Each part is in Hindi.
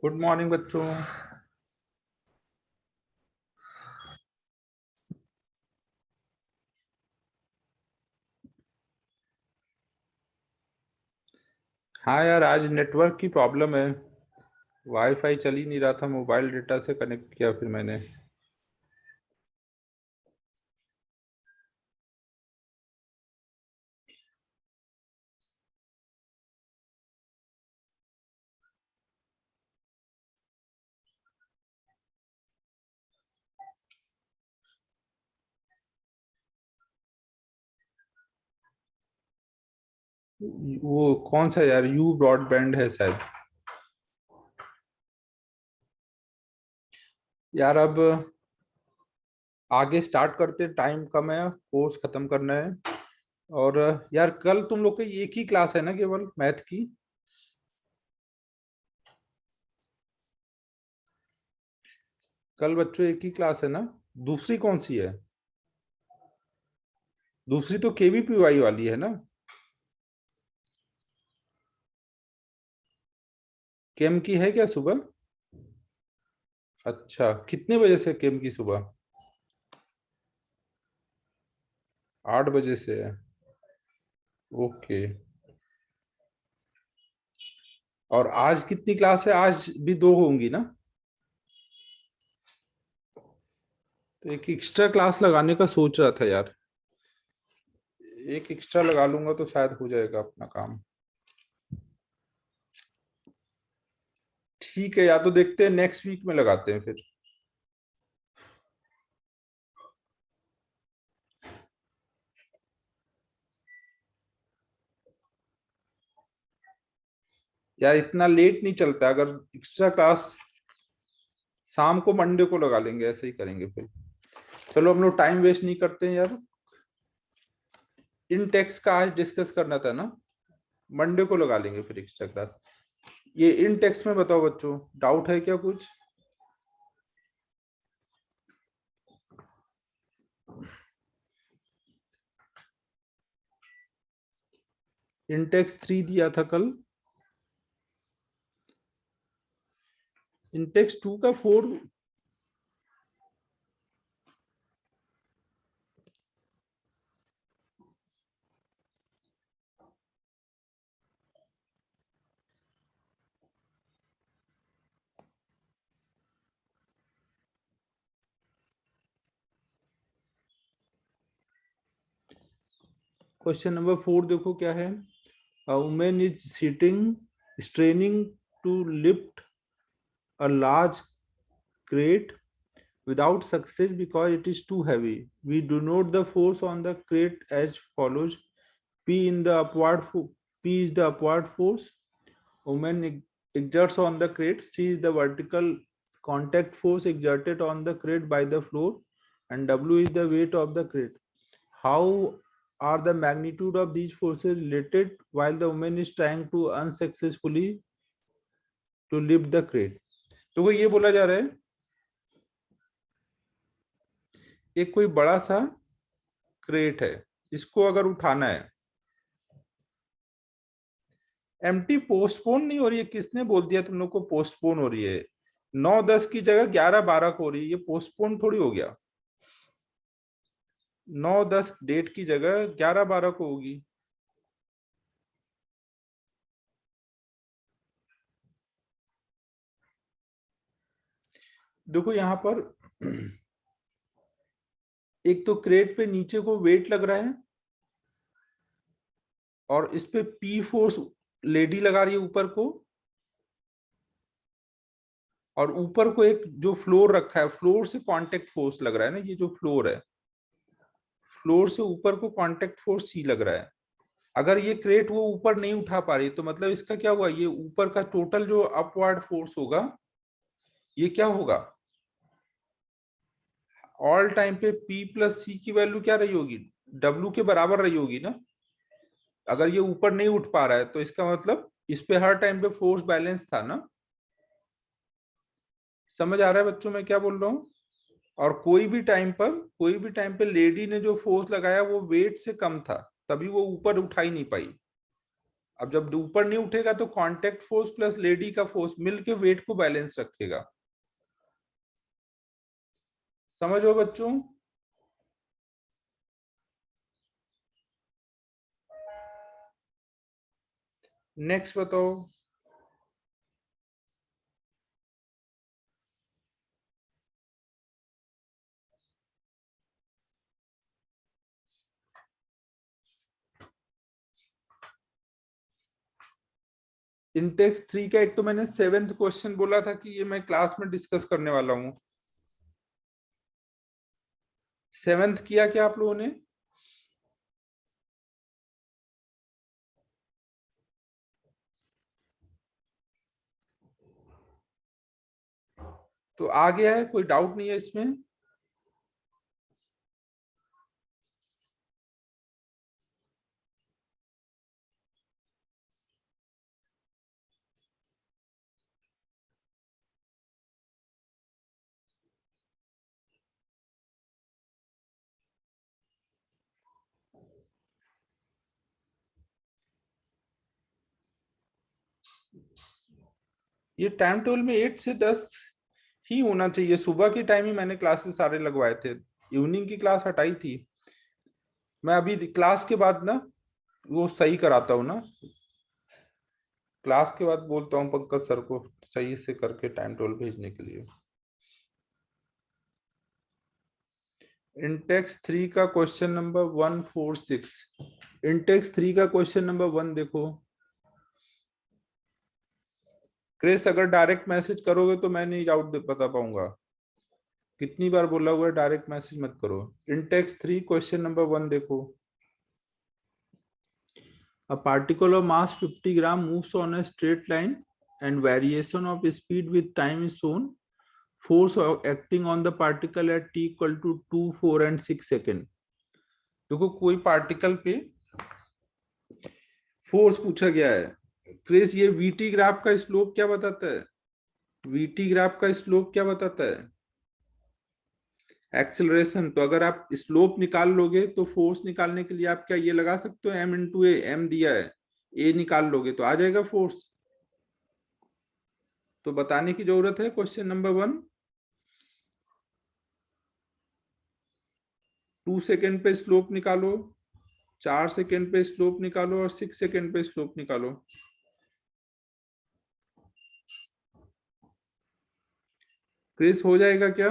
गुड मॉर्निंग बच्चों। हाँ यार, आज नेटवर्क की प्रॉब्लम है। वाईफाई चल ही नहीं रहा था, मोबाइल डेटा से कनेक्ट किया फिर मैंने। वो कौन सा यार, यू ब्रॉडबैंड है शायद। यार अब आगे स्टार्ट करते, टाइम कम है, कोर्स खत्म करना है। और यार कल तुम लोग की एक ही क्लास है ना, केवल मैथ की? कल बच्चों एक ही क्लास है ना? दूसरी कौन सी है? दूसरी तो केवीपीवाई वाली है ना? केम की है क्या सुबह? अच्छा, कितने बजे से केम की सुबह? 8 बजे से है। ओके। और आज कितनी क्लास है? आज भी दो होंगी ना? तो एक एक्स्ट्रा क्लास लगाने का सोच रहा था यार। एक एक्स्ट्रा लगा लूंगा तो शायद हो जाएगा अपना काम। ठीक है, या तो देखते हैं नेक्स्ट वीक में लगाते हैं फिर। यार इतना लेट नहीं चलता, अगर एक्स्ट्रा क्लास शाम को मंडे को लगा लेंगे, ऐसे ही करेंगे फिर। चलो हम लोग टाइम वेस्ट नहीं करते हैं यार। इन टेक्स्ट का आज डिस्कस करना था ना? मंडे को लगा लेंगे फिर एक्स्ट्रा क्लास। ये इन टेक्स्ट में बताओ बच्चों, डाउट है क्या कुछ? इन टेक्स्ट 3 दिया था कल। इन टेक्स्ट 2 का 4। क्वेश्चन नंबर 4 देखो क्या है। A woman is sitting, straining to lift a large crate without success because it is too heavy. We denote the force on the crate as follows: P in the P is the upward force woman exerts on the crate. C is the vertical contact force exerted on the crate by the floor, and W is the weight of the crate. How are the magnitude of these forces related while the woman is trying to unsuccessfully to lift the crate? तो वो ये बोला जा रहा है, एक कोई बड़ा सा क्रेट है, इसको अगर उठाना है। एमटी पोस्टपोन नहीं हो रही है, किसने बोल दिया तुम लोग को पोस्टपोन हो रही है? 9-10 की जगह 11-12 को हो रही है, ये पोस्टपोन थोड़ी हो गया। 9-10 डेट की जगह 11-12 को होगी। देखो यहाँ पर एक तो क्रेट पे नीचे को वेट लग रहा है, और इस पे पी फोर्स लेडी लगा रही है ऊपर को, और ऊपर को एक जो फ्लोर रखा है, फ्लोर से कांटेक्ट फोर्स लग रहा है ना, ये जो फ्लोर है, फ्लोर से ऊपर को कांटेक्ट फोर्स सी लग रहा है। अगर ये क्रेट वो ऊपर नहीं उठा पा रही, तो मतलब इसका क्या हुआ, ये ऊपर का टोटल जो अपवर्ड फोर्स होगा, ये क्या होगा? ऑल टाइम पे P प्लस सी की वैल्यू क्या रही होगी? W के बराबर रही होगी ना। अगर ये ऊपर नहीं उठ पा रहा है तो इसका मतलब इस पे हर टाइम पे फोर्स बैलेंस था ना। समझ आ रहा है बच्चों मैं क्या बोल रहा हूँ? और कोई भी टाइम पे लेडी ने जो फोर्स लगाया वो वेट से कम था, तभी वो ऊपर उठा ही नहीं पाई। अब जब ऊपर नहीं उठेगा तो कांटेक्ट फोर्स प्लस लेडी का फोर्स मिलके वेट को बैलेंस रखेगा। समझो बच्चों? नेक्स्ट बताओ। इंटेक्स 3 का एक तो मैंने 7th क्वेश्चन बोला था कि ये मैं क्लास में डिस्कस करने वाला हूँ। 7th किया क्या आप लोगों ने? तो आ गया है, कोई डाउट नहीं है इसमें? ये टाइम टेबल में 8 से 10 ही होना चाहिए। सुबह के टाइम ही मैंने क्लासेस सारे लगवाए थे, इवनिंग की क्लास हटाई थी। मैं अभी क्लास के बाद ना वो सही कराता हूँ ना, क्लास के बाद बोलता हूँ पंकज सर को सही से करके टाइम टेबल भेजने के लिए। इंटेक्स 3 का क्वेश्चन नंबर 146। इंटेक्स 3 का क्वेश्चन नंबर 1 देखो। क्रिस, अगर डायरेक्ट मैसेज करोगे तो मैं नहीं डाउट बता पाऊंगा। कितनी बार बोला हुआ है डायरेक्ट मैसेज मत करो। इंटेक्स 3 क्वेश्चन नंबर 1 देखो। A particle of mass 50 gram moves on a straight line and variation of speed with time is shown. Force acting on the particle at t equal to 2, 4 and 6 second. देखो कोई पार्टिकल पे फोर्स पूछा गया है। क्रिस, ये वीटी ग्राफ का स्लोप क्या बताता है? वीटी ग्राफ का स्लोप क्या बताता है? एक्सेलरेशन। तो अगर आप स्लोप निकाल लोगे तो फोर्स निकालने के लिए आप क्या ये लगा सकते हो, एम इंटू ए, एम दिया है, ए निकाल लोगे तो आ जाएगा फोर्स। तो बताने की जरूरत है क्वेश्चन नंबर 1। 2 सेकेंड पे स्लोप निकालो, 4 सेकेंड पे स्लोप निकालो और 6 सेकेंड पे स्लोप निकालो। क्रिस, हो जाएगा क्या?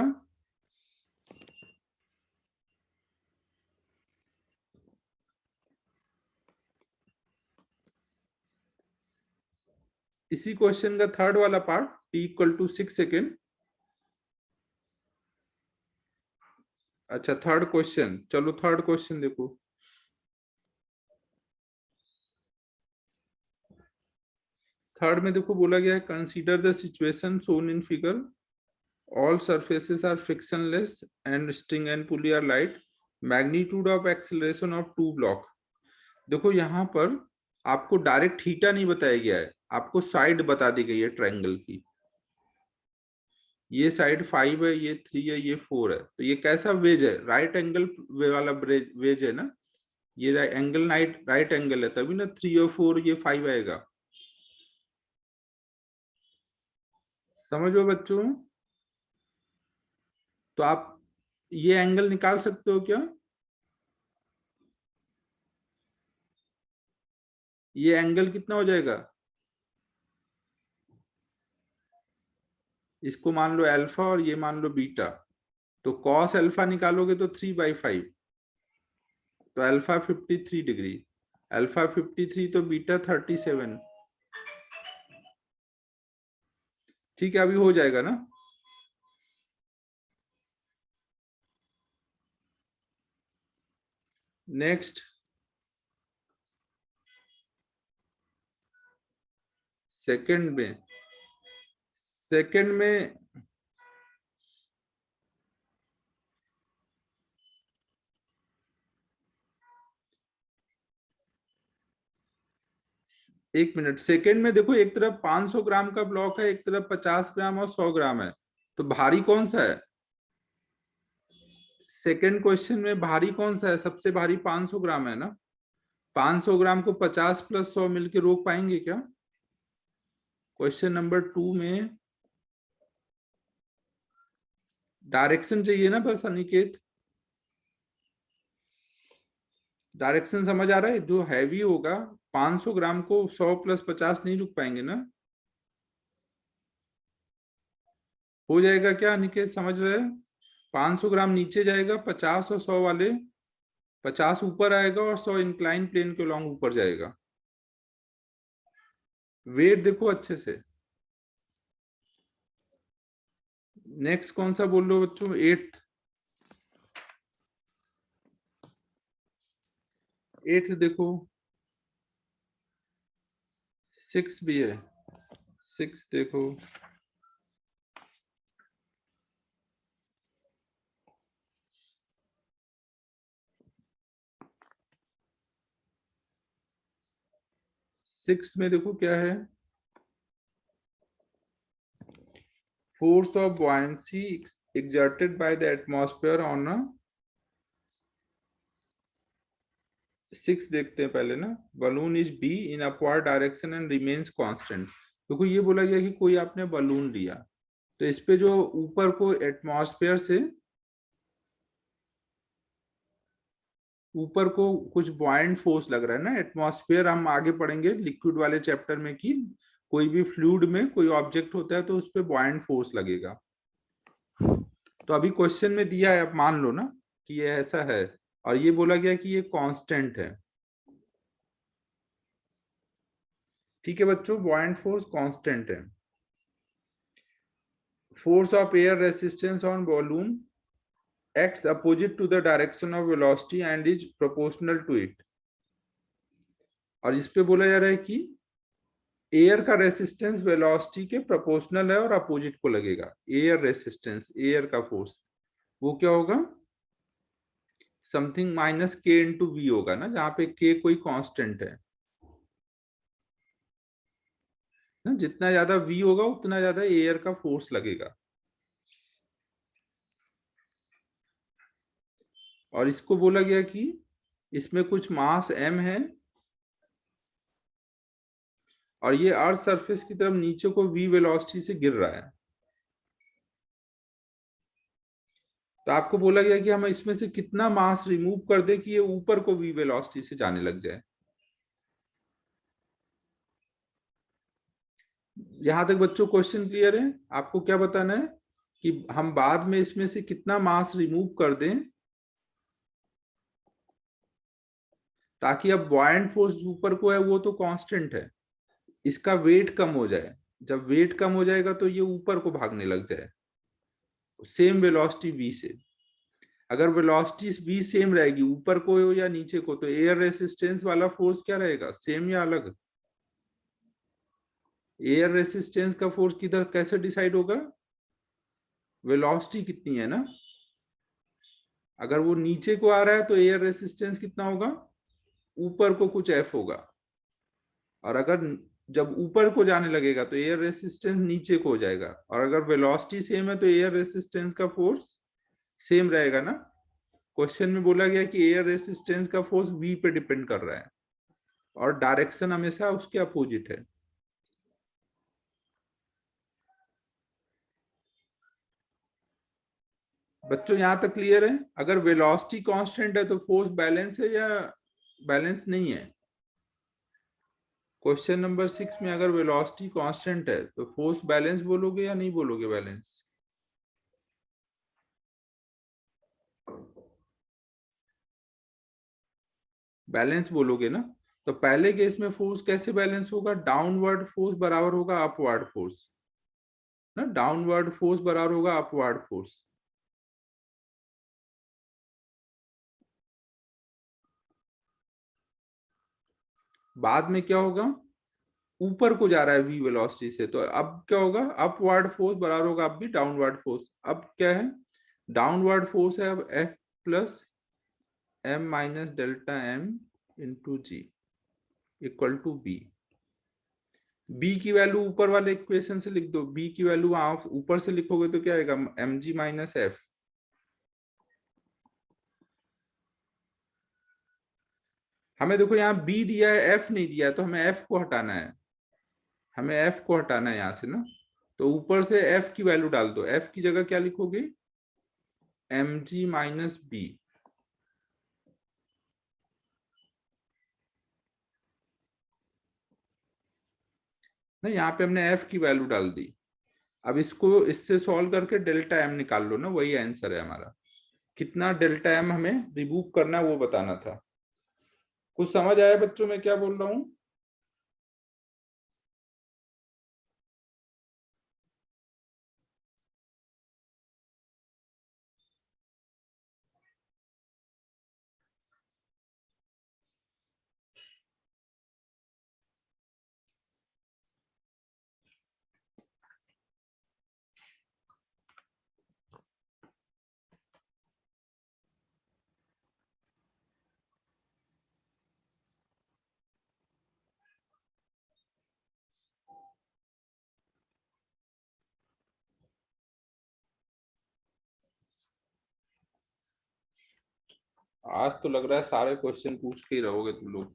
इसी क्वेश्चन का थर्ड वाला part, t equal to 6 second. अच्छा, थर्ड क्वेश्चन, चलो थर्ड क्वेश्चन देखो। थर्ड में देखो बोला गया है, consider the situation shown in figure, all surfaces are frictionless and string and pulley are light, magnitude of acceleration of two block। देखो यहाँ पर आपको डायरेक्ट थीटा नहीं बताया गया है, आपको साइड बता दी गई है ट्रायंगल की। ये साइड 5 है, ये 3 है, ये 4 है। तो ये कैसा वेज है? राइट एंगल वाला वेज है ना, ये एंगल राइट एंगल है, तभी ना 3 और 4 ये 5 आएगा। समझो बच्चों? तो आप ये एंगल निकाल सकते हो क्या? ये एंगल कितना हो जाएगा? इसको मान लो अल्फा और ये मान लो बीटा। तो कॉस अल्फा निकालोगे तो 3/5, तो अल्फा 53 डिग्री, अल्फा 53 तो बीटा 37। ठीक है, अभी हो जाएगा ना? नेक्स्ट, सेकंड में, सेकंड में एक मिनट, सेकंड में देखो एक तरफ 500 ग्राम का ब्लॉक है, एक तरफ 50 ग्राम और 100 ग्राम है, तो भारी कौन सा है? सेकंड क्वेश्चन में भारी कौन सा है? सबसे भारी 500 ग्राम है ना। 500 ग्राम को 50 + 100 मिलके रोक पाएंगे क्या? क्वेश्चन नंबर 2 में डायरेक्शन चाहिए ना बस अनिकेत, डायरेक्शन समझ आ रहा है? जो हैवी होगा 500 ग्राम को 100 + 50 नहीं रुक पाएंगे ना। हो जाएगा क्या अनिकेत, समझ रहे हैं? 500 ग्राम नीचे जाएगा, 50 और 100 वाले, 50 ऊपर आएगा और 100 इंक्लाइन प्लेन के लॉन्ग ऊपर जाएगा। वेट देखो अच्छे से। नेक्स्ट कौन सा बोल रहे हो बच्चों? 8th देखो, 6 भी है, 6 देखो, सिक्स में देखो क्या है, force of buoyancy exerted by the atmosphere on a 6 देखते हैं पहले ना, balloon is be in upward direction and remains constant. देखो ये बोला गया कि कोई आपने बलून लिया, तो इस पे जो ऊपर को एटमॉस्फेयर से ऊपर को कुछ बॉयंट फोर्स लग रहा है ना। एटमॉस्फेयर हम आगे पढ़ेंगे लिक्विड वाले चैप्टर में कि कोई भी फ्लूइड में कोई ऑब्जेक्ट होता है तो उस पे बॉयंट फोर्स लगेगा। तो अभी क्वेश्चन में दिया है, आप मान लो ना कि ये ऐसा है, और ये बोला गया कि ये कांस्टेंट है। ठीक है बच्चों, बॉयंट फोर्स कांस्टेंट है। force of air resistance on balloon acts opposite to the direction of velocity and is proportional to it। और इस पे बोला जा रहा है कि एयर का रेसिस्टेंस वेलोसिटी के प्रोपोर्शनल है और अपोजिट को लगेगा। एयर रेसिस्टेंस, एयर का फोर्स, वो क्या होगा? समथिंग माइनस के इंटू वी होगा ना, जहां पे के कोई कांस्टेंट है ना। जितना ज्यादा वी होगा उतना ज्यादा एयर का फोर्स लगेगा। और इसको बोला गया कि इसमें कुछ मास m है और ये अर्थ सरफेस की तरफ नीचे को v वेलोसिटी से गिर रहा है। तो आपको बोला गया कि हम इसमें से कितना मास रिमूव कर दे कि ये ऊपर को v वेलोसिटी से जाने लग जाए। यहां तक बच्चों क्वेश्चन क्लियर है? आपको क्या बताना है कि हम बाद में इसमें से कितना मास रिमूव कर दें ताकि अब बॉयंट फोर्स ऊपर को है वो तो कांस्टेंट है, इसका वेट कम हो जाए। जब वेट कम हो जाएगा तो ये ऊपर को भागने लग जाए सेम वेलोसिटी v से। अगर वेलोसिटी v सेम रहेगी ऊपर को हो या नीचे को, तो एयर रेसिस्टेंस वाला फोर्स क्या रहेगा, सेम या अलग? एयर रेसिस्टेंस का फोर्स किधर कैसे डिसाइड होगा? वेलोसिटी कितनी है ना। अगर वो नीचे को आ रहा है तो एयर रेसिस्टेंस कितना होगा? ऊपर को कुछ एफ होगा। और अगर जब ऊपर को जाने लगेगा तो एयर रेसिस्टेंस नीचे को हो जाएगा। और अगर वेलोसिटी सेम है तो एयर रेसिस्टेंस का फोर्स सेम रहेगा ना। क्वेश्चन में बोला गया कि एयर रेसिस्टेंस का फोर्स v पे डिपेंड कर रहा है और डायरेक्शन हमेशा उसके अपोजिट है। बच्चों यहां तक क्लियर है? अगर वेलोसिटी कांस्टेंट है तो फोर्स बैलेंस है या बैलेंस नहीं है? क्वेश्चन नंबर 6 में अगर वेलोसिटी कांस्टेंट है तो फोर्स बैलेंस बोलोगे या नहीं बोलोगे? बैलेंस, बैलेंस बोलोगे ना। तो पहले केस में फोर्स कैसे बैलेंस होगा? डाउनवर्ड फोर्स बराबर होगा अपवर्ड फोर्स ना, डाउनवर्ड फोर्स बराबर होगा अपवर्ड फोर्स। बाद में क्या होगा? ऊपर को जा रहा है v वेलोसिटी से, तो अब क्या होगा? अपवर्ड फोर्स बराबर होगा अब भी डाउनवर्ड फोर्स। अब क्या है? डाउनवर्ड फोर्स है अब F plus m minus delta m into g equal to B. B की वैल्यू ऊपर वाले इक्वेशन से लिख दो। बी की वैल्यू आप ऊपर से लिखोगे तो क्या आएगा? M g minus F. हमें देखो यहाँ बी दिया है, एफ नहीं दिया है, तो हमें एफ को हटाना है, हमें एफ को हटाना है यहाँ से ना। तो ऊपर से एफ की वैल्यू डाल दो। एफ की जगह क्या लिखोगे, एम जी माइनस बी। ना यहाँ पे हमने एफ की वैल्यू डाल दी। अब इसको इससे सॉल्व करके डेल्टा एम निकाल लो ना, वही आंसर है हमारा। कितना डेल्टा एम हमें रिमूव करना है वो बताना था। कुछ समझ आया बच्चों मैं क्या बोल रहा हूँ? आज तो लग रहा है सारे क्वेश्चन पूछ के ही रहोगे तुम लोग।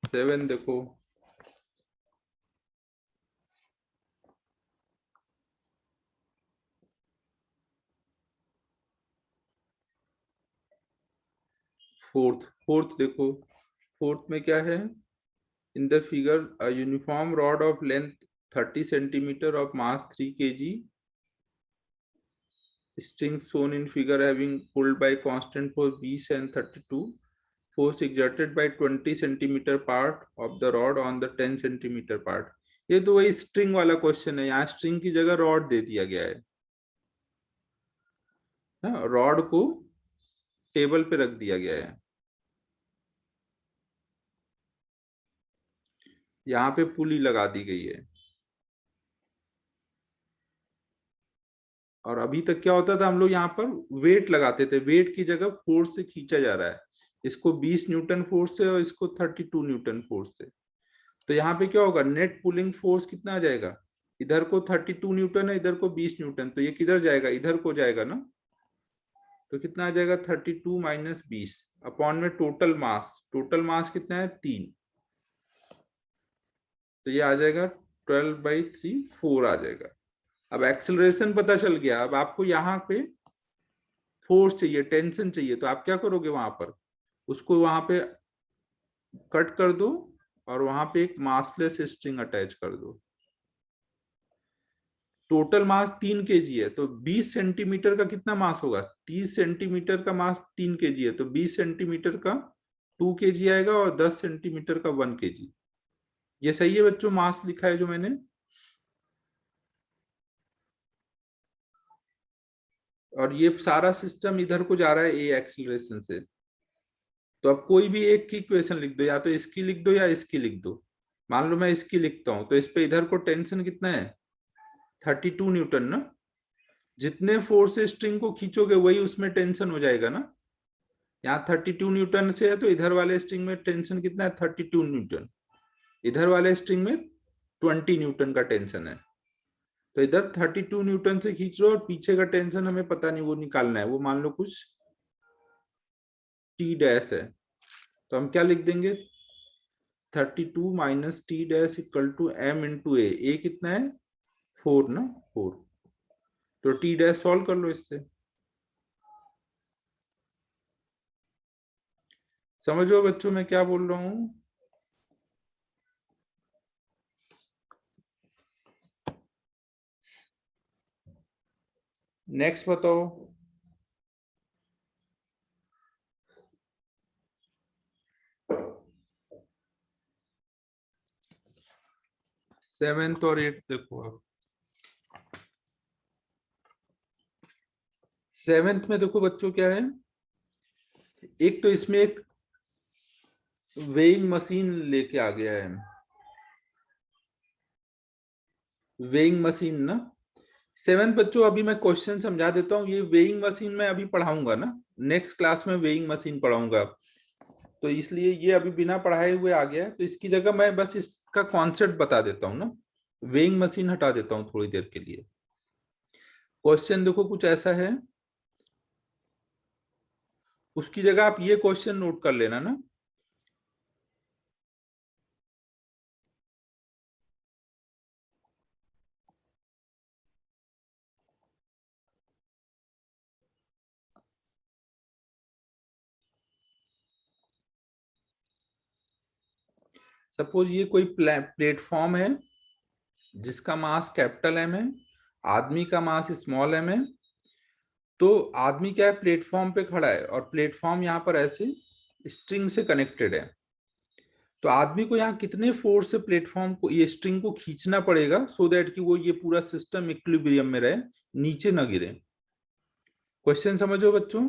7 देखो, फोर्थ देखो, फोर्थ में क्या है, in the figure a uniform rod of length 30 centimetre of mass 3 kg, strings shown in figure having pulled by constant force B and 32, force exerted by 20 centimeter part of the rod on the 10 centimeter part। ये तो वही स्ट्रिंग वाला क्वेश्चन है, यहाँ स्ट्रिंग की जगह रॉड दे दिया गया है ना, रॉड को टेबल पे रख दिया गया है। यहाँ पे पुली लगा दी गई है। और अभी तक क्या होता था, हम लोग यहाँ पर वेट लगाते थे, वेट की जगह फोर्स से खींचा जा रहा है। इसको 20 न्यूटन फोर्स से और इसको 32 न्यूटन फोर्स से। तो यहाँ पे क्या होगा, नेट पुलिंग फोर्स कितना आ जाएगा, इधर को 32 न्यूटन है, इधर को 20 न्यूटन, तो ये किधर जाएगा, इधर को जाएगा ना। तो कितना आ जाएगा, 32 माइनस 20 अपॉन में टोटल मास, टोटल मास कितना है 3, तो ये आ जाएगा 12/3, 4 आ जाएगा। अब एक्सेलरेशन पता चल गया। अब आपको यहाँ पे फोर्स चाहिए, टेंशन चाहिए, तो आप क्या करोगे, वहां पर उसको वहां पे कट कर दो और वहां पे एक मासलेस स्ट्रिंग अटैच कर दो। टोटल मास 3 kg है, तो 20 सेंटीमीटर का कितना मास होगा, 30 सेंटीमीटर का मास 3 kg है, तो 20 सेंटीमीटर का 2 kg आएगा और 10 सेंटीमीटर का 1 kg। ये सही है बच्चों, मास लिखा है जो मैंने। और ये सारा सिस्टम इधर को जा रहा है ए एक्सीलरेशन से। तो अब कोई भी एक की इक्वेशन लिख दो, या तो इसकी लिख दो या इसकी लिख दो। मान लो मैं इसकी लिखता हूं, तो इस पे इधर को टेंशन कितना है, 32 न्यूटन ना। जितने फोर्स से स्ट्रिंग को खींचोगे वही उसमें टेंशन हो जाएगा ना। यहाँ 32 न्यूटन से है, तो इधर वाले स्ट्रिंग में टेंशन कितना है, 32 न्यूटन। इधर वाले स्ट्रिंग में 20 न्यूटन का टेंशन है। तो इधर 32 न्यूटन से खींच रहे हो और पीछे का टेंशन हमें पता नहीं, वो निकालना है। वो मान लो कुछ टी डैश है, तो हम क्या लिख देंगे, 32 minus T dash equal to M into A कितना है, 4 ना, 4। तो टी डैश सॉल्व कर लो इससे। समझो बच्चों मैं क्या बोल रहा हूँ। नेक्स्ट बताओ। 7th और 8th देखो। अब 7th में देखो बच्चों क्या है, एक तो इसमें एक वेइंग मशीन लेके आ गया है, वेइंग मशीन ना। 7th बच्चों, अभी मैं क्वेश्चन समझा देता हूँ। ये वेइंग मशीन मैं अभी पढ़ाऊंगा ना, नेक्स्ट क्लास में वेइंग मशीन पढ़ाऊंगा, तो इसलिए ये अभी बिना पढ़ाए हुए आ गया है। तो इसकी जगह मैं बस इसका कॉन्सेप्ट बता देता हूँ ना, वेइंग मशीन हटा देता हूँ थोड़ी देर के लिए। क्वेश्चन देखो कुछ ऐसा है, उसकी जगह आप ये क्वेश्चन नोट कर लेना ना, सपोज ये कोई प्लेटफॉर्म है जिसका मास कैपिटल एम है, आदमी का मास स्मॉल एम है। तो आदमी क्या है, प्लेटफॉर्म पे खड़ा है और प्लेटफॉर्म यहाँ पर ऐसे स्ट्रिंग से कनेक्टेड है। तो आदमी को यहाँ कितने फोर्स से प्लेटफॉर्म को, ये स्ट्रिंग को खींचना पड़ेगा सो दैट कि वो ये पूरा सिस्टम इक्विलिब्रियम में रहे, नीचे न गिरे। क्वेश्चन समझो बच्चों,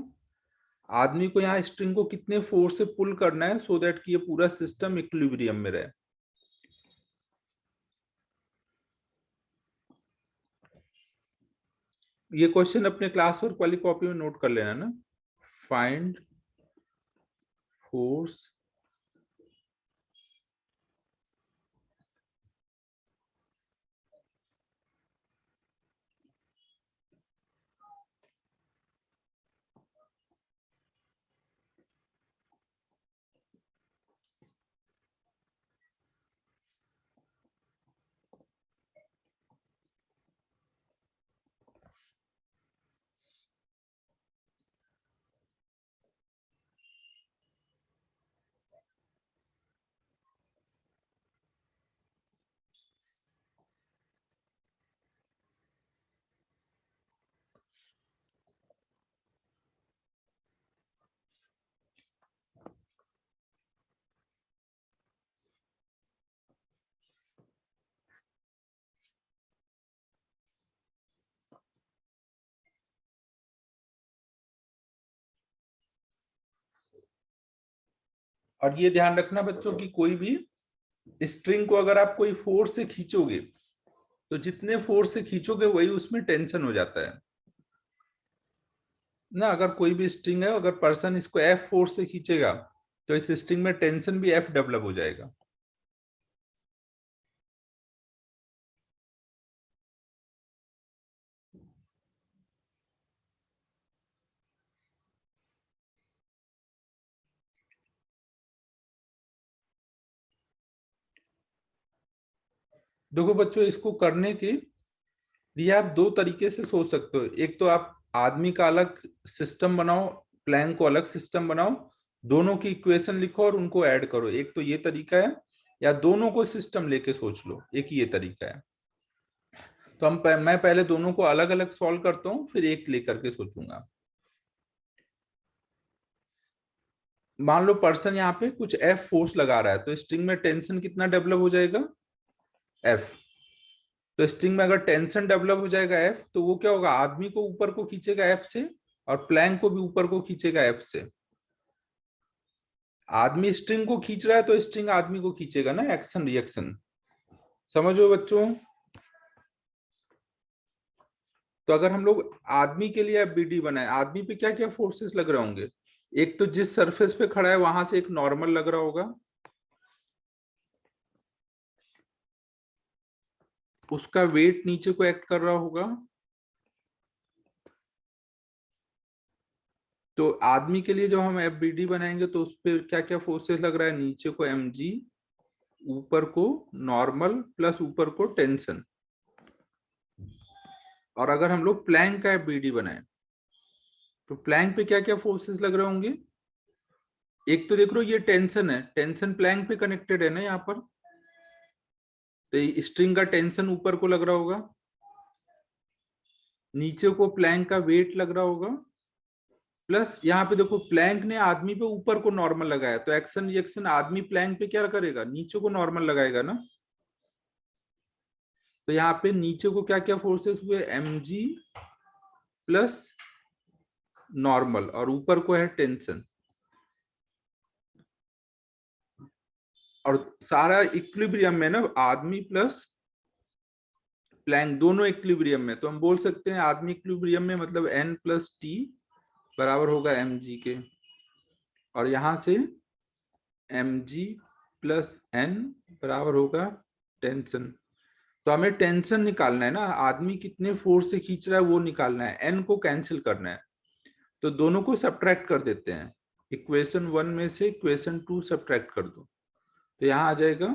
आदमी को यहाँ स्ट्रिंग को कितने फोर्स से पुल करना है सो दैट कि ये पूरा सिस्टम इक्विलिब्रियम में रहे। ये क्वेश्चन अपने क्लास वर्क वाली कॉपी में नोट कर लेना ना। फाइंड फोर्स और ये ध्यान रखना बच्चों कि कोई भी स्ट्रिंग को अगर आप कोई फोर्स से खींचोगे तो जितने फोर्स से खींचोगे वही उसमें टेंशन हो जाता है ना। अगर कोई भी स्ट्रिंग है, अगर पर्सन इसको एफ फोर्स से खींचेगा तो इस स्ट्रिंग में टेंशन भी एफ डेवलप हो जाएगा। देखो बच्चों, इसको करने के लिए आप दो तरीके से सोच सकते हो। एक तो आप आदमी का अलग सिस्टम बनाओ, प्लैंक को अलग सिस्टम बनाओ, दोनों की इक्वेशन लिखो और उनको ऐड करो, एक तो ये तरीका है। या दोनों को सिस्टम लेके सोच लो, एक ये तरीका है। तो मैं पहले दोनों को अलग अलग सॉल्व करता हूँ, फिर एक लेकर के सोचूंगा। मान लो पर्सन यहाँ पे कुछ एफ फोर्स लगा रहा है, तो स्ट्रिंग में टेंशन कितना डेवलप हो जाएगा, एफ। तो स्ट्रिंग में अगर टेंशन डेवलप हो जाएगा एफ, तो वो क्या होगा, आदमी को ऊपर को खींचेगा एफ से और प्लैंक को भी ऊपर को खींचेगा एफ से। आदमी स्ट्रिंग को खींच रहा है तो स्ट्रिंग आदमी को खींचेगा ना, एक्शन रिएक्शन। समझो बच्चों। तो अगर हम लोग आदमी के लिए बीडी बनाए, आदमी पे क्या क्या फोर्सेस लग रहे होंगे। एक तो जिस सरफेस पे खड़ा है वहां से एक नॉर्मल लग रहा होगा, उसका वेट नीचे को एक्ट कर रहा होगा। तो आदमी के लिए जब हम एफबीडी बनाएंगे तो उस पर क्या क्या फोर्सेस लग रहा है, नीचे को एमजी, ऊपर को नॉर्मल प्लस ऊपर को टेंशन। और अगर हम लोग प्लैंक का एफबीडी बनाए तो प्लैंक पे क्या क्या फोर्सेस लग रहे होंगे। एक तो देख लो ये टेंशन है, टेंशन प्लैंक पे कनेक्टेड है ना यहाँ पर, तो स्ट्रिंग का टेंशन ऊपर को लग रहा होगा, नीचे को प्लैंक का वेट लग रहा होगा, प्लस यहाँ पे देखो प्लैंक ने आदमी पे ऊपर को नॉर्मल लगाया, तो एक्शन रिएक्शन आदमी प्लैंक पे क्या करेगा, नीचे को नॉर्मल लगाएगा ना। तो यहाँ पे नीचे को क्या क्या फोर्सेस हुए, एमजी प्लस नॉर्मल और ऊपर को है टेंशन। और सारा इक्विलिब्रियम में ना, आदमी प्लस प्लैंक दोनों इक्विलिब्रियम में, तो हम बोल सकते हैं आदमी इक्विलिब्रियम में मतलब एन प्लस टी बराबर होगा एम जी के। और यहां से एम जी प्लस एन बराबर होगा टेंशन। तो हमें टेंशन निकालना है ना, आदमी कितने फोर्स से खींच रहा है वो निकालना है, एन को कैंसिल करना है। तो दोनों को सब्ट्रैक्ट कर देते हैं, इक्वेशन 1 में से इक्वेशन 2 सब्ट्रैक्ट कर दो, तो यहाँ आ जाएगा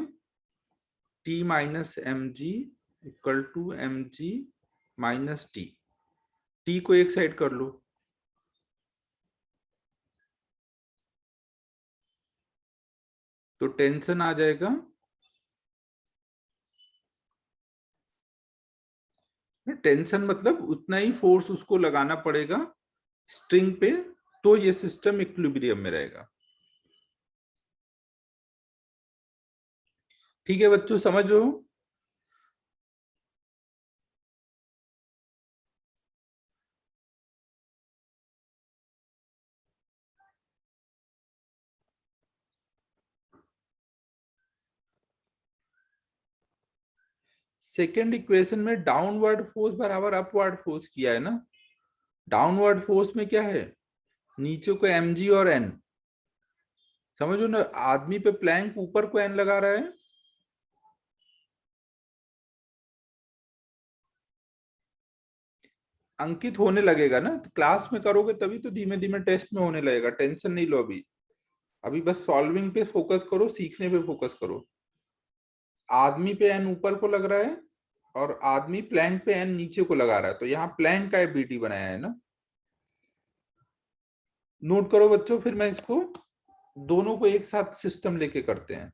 T minus m g equal to m g minus T. T को एक साइड कर लो, तो टेंशन आ जाएगा टेंशन मतलब उतना ही फोर्स उसको लगाना पड़ेगा स्ट्रिंग पे, तो ये सिस्टम इक्विलिब्रियम में रहेगा। ठीक है बच्चों, समझ रहे हो? सेकेंड इक्वेशन में डाउनवर्ड फोर्स बराबर अपवर्ड फोर्स किया है ना। डाउनवर्ड फोर्स में क्या है, नीचे को mg और n, समझो ना। आदमी पे प्लैंक ऊपर को n लगा रहा है, अंकित होने लगेगा ना, तो क्लास में करोगे तभी तो धीमे धीमे टेस्ट में होने लगेगा। टेंशन नहीं लो अभी, अभी बस सॉल्विंग पे फोकस करो, सीखने पे फोकस करो। आदमी पे n ऊपर को लग रहा है और आदमी प्लैंक पे n नीचे को लगा रहा है, तो यहाँ प्लैंक का बीटी बनाया है ना। नोट करो बच्चों, फिर मैं इसको दोनों को एक साथ सिस्टम लेके करते हैं।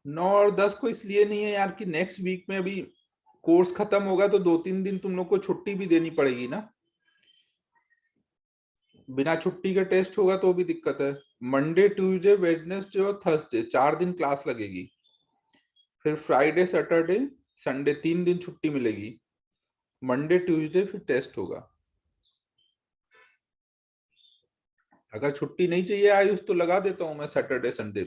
नौ और 10 को इसलिए नहीं है यार कि नेक्स्ट वीक में अभी कोर्स खत्म होगा, तो 2-3 दिन तुम लोग को छुट्टी भी देनी पड़ेगी ना। बिना छुट्टी के टेस्ट होगा तो भी दिक्कत है। मंडे ट्यूसडे वेडनेसडे और थर्सडे 4 दिन क्लास लगेगी, फिर फ्राइडे सैटरडे संडे 3 दिन छुट्टी मिलेगी, मंडे ट्यूसडे फिर टेस्ट होगा। अगर छुट्टी नहीं चाहिए आयुष तो लगा देता हूं मैं सैटरडे संडे।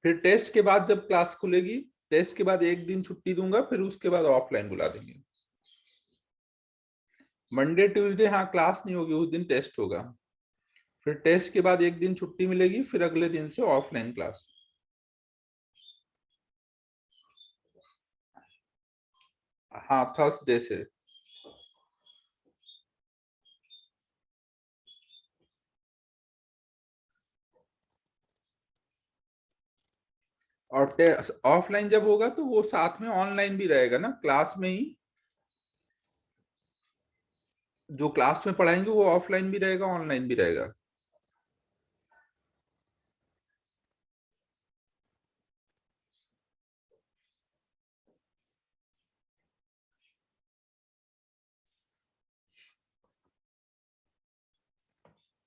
फिर टेस्ट के बाद जब क्लास खुलेगी, टेस्ट के बाद 1 दिन छुट्टी दूंगा, फिर उसके बाद ऑफलाइन बुला देंगे। मंडे ट्यूसडे हाँ क्लास नहीं होगी, उस दिन टेस्ट होगा। फिर टेस्ट के बाद 1 दिन छुट्टी मिलेगी, फिर अगले दिन से ऑफलाइन क्लास। हाँ थर्सडे से। और ऑफलाइन जब होगा तो वो साथ में ऑनलाइन भी रहेगा ना, क्लास में ही जो क्लास में पढ़ाएंगे वो ऑफलाइन भी रहेगा ऑनलाइन भी रहेगा।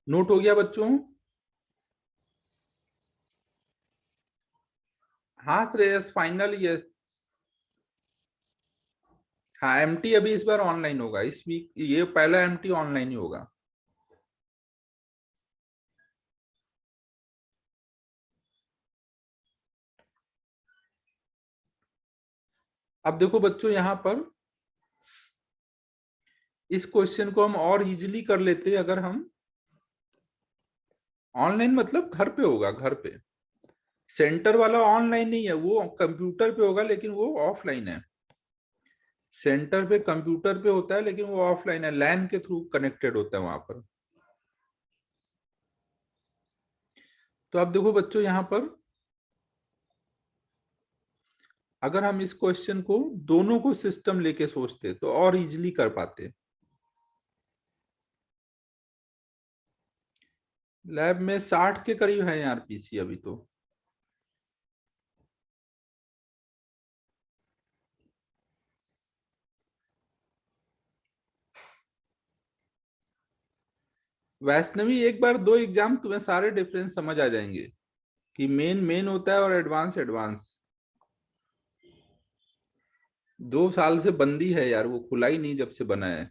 नोट हो गया बच्चों? हाँ श्रेयस फाइनल ये। हाँ एमटी अभी इस बार ऑनलाइन होगा, इस वीक ये पहला एमटी ऑनलाइन ही होगा। अब देखो बच्चों, यहाँ पर इस क्वेश्चन को हम और इजीली कर लेते हैं अगर हम ऑनलाइन, मतलब घर पे होगा, घर पे। सेंटर वाला ऑनलाइन नहीं है, वो कंप्यूटर पे होगा लेकिन वो ऑफलाइन है। सेंटर पे कंप्यूटर पे होता है लेकिन वो ऑफलाइन है, लैन के थ्रू कनेक्टेड होता है वहां पर। तो अब देखो बच्चों, यहाँ पर अगर हम इस क्वेश्चन को दोनों को सिस्टम लेके सोचते तो और इजीली कर पाते। लैब में 60 के करीब है यार पीसी अभी तो। वैष्णवी एक बार दो एग्जाम तुम्हें सारे डिफरेंस समझ आ जाएंगे कि मेन मेन होता है और एडवांस एडवांस। 2 साल से बंदी है यार, वो खुला ही नहीं जब से बना है।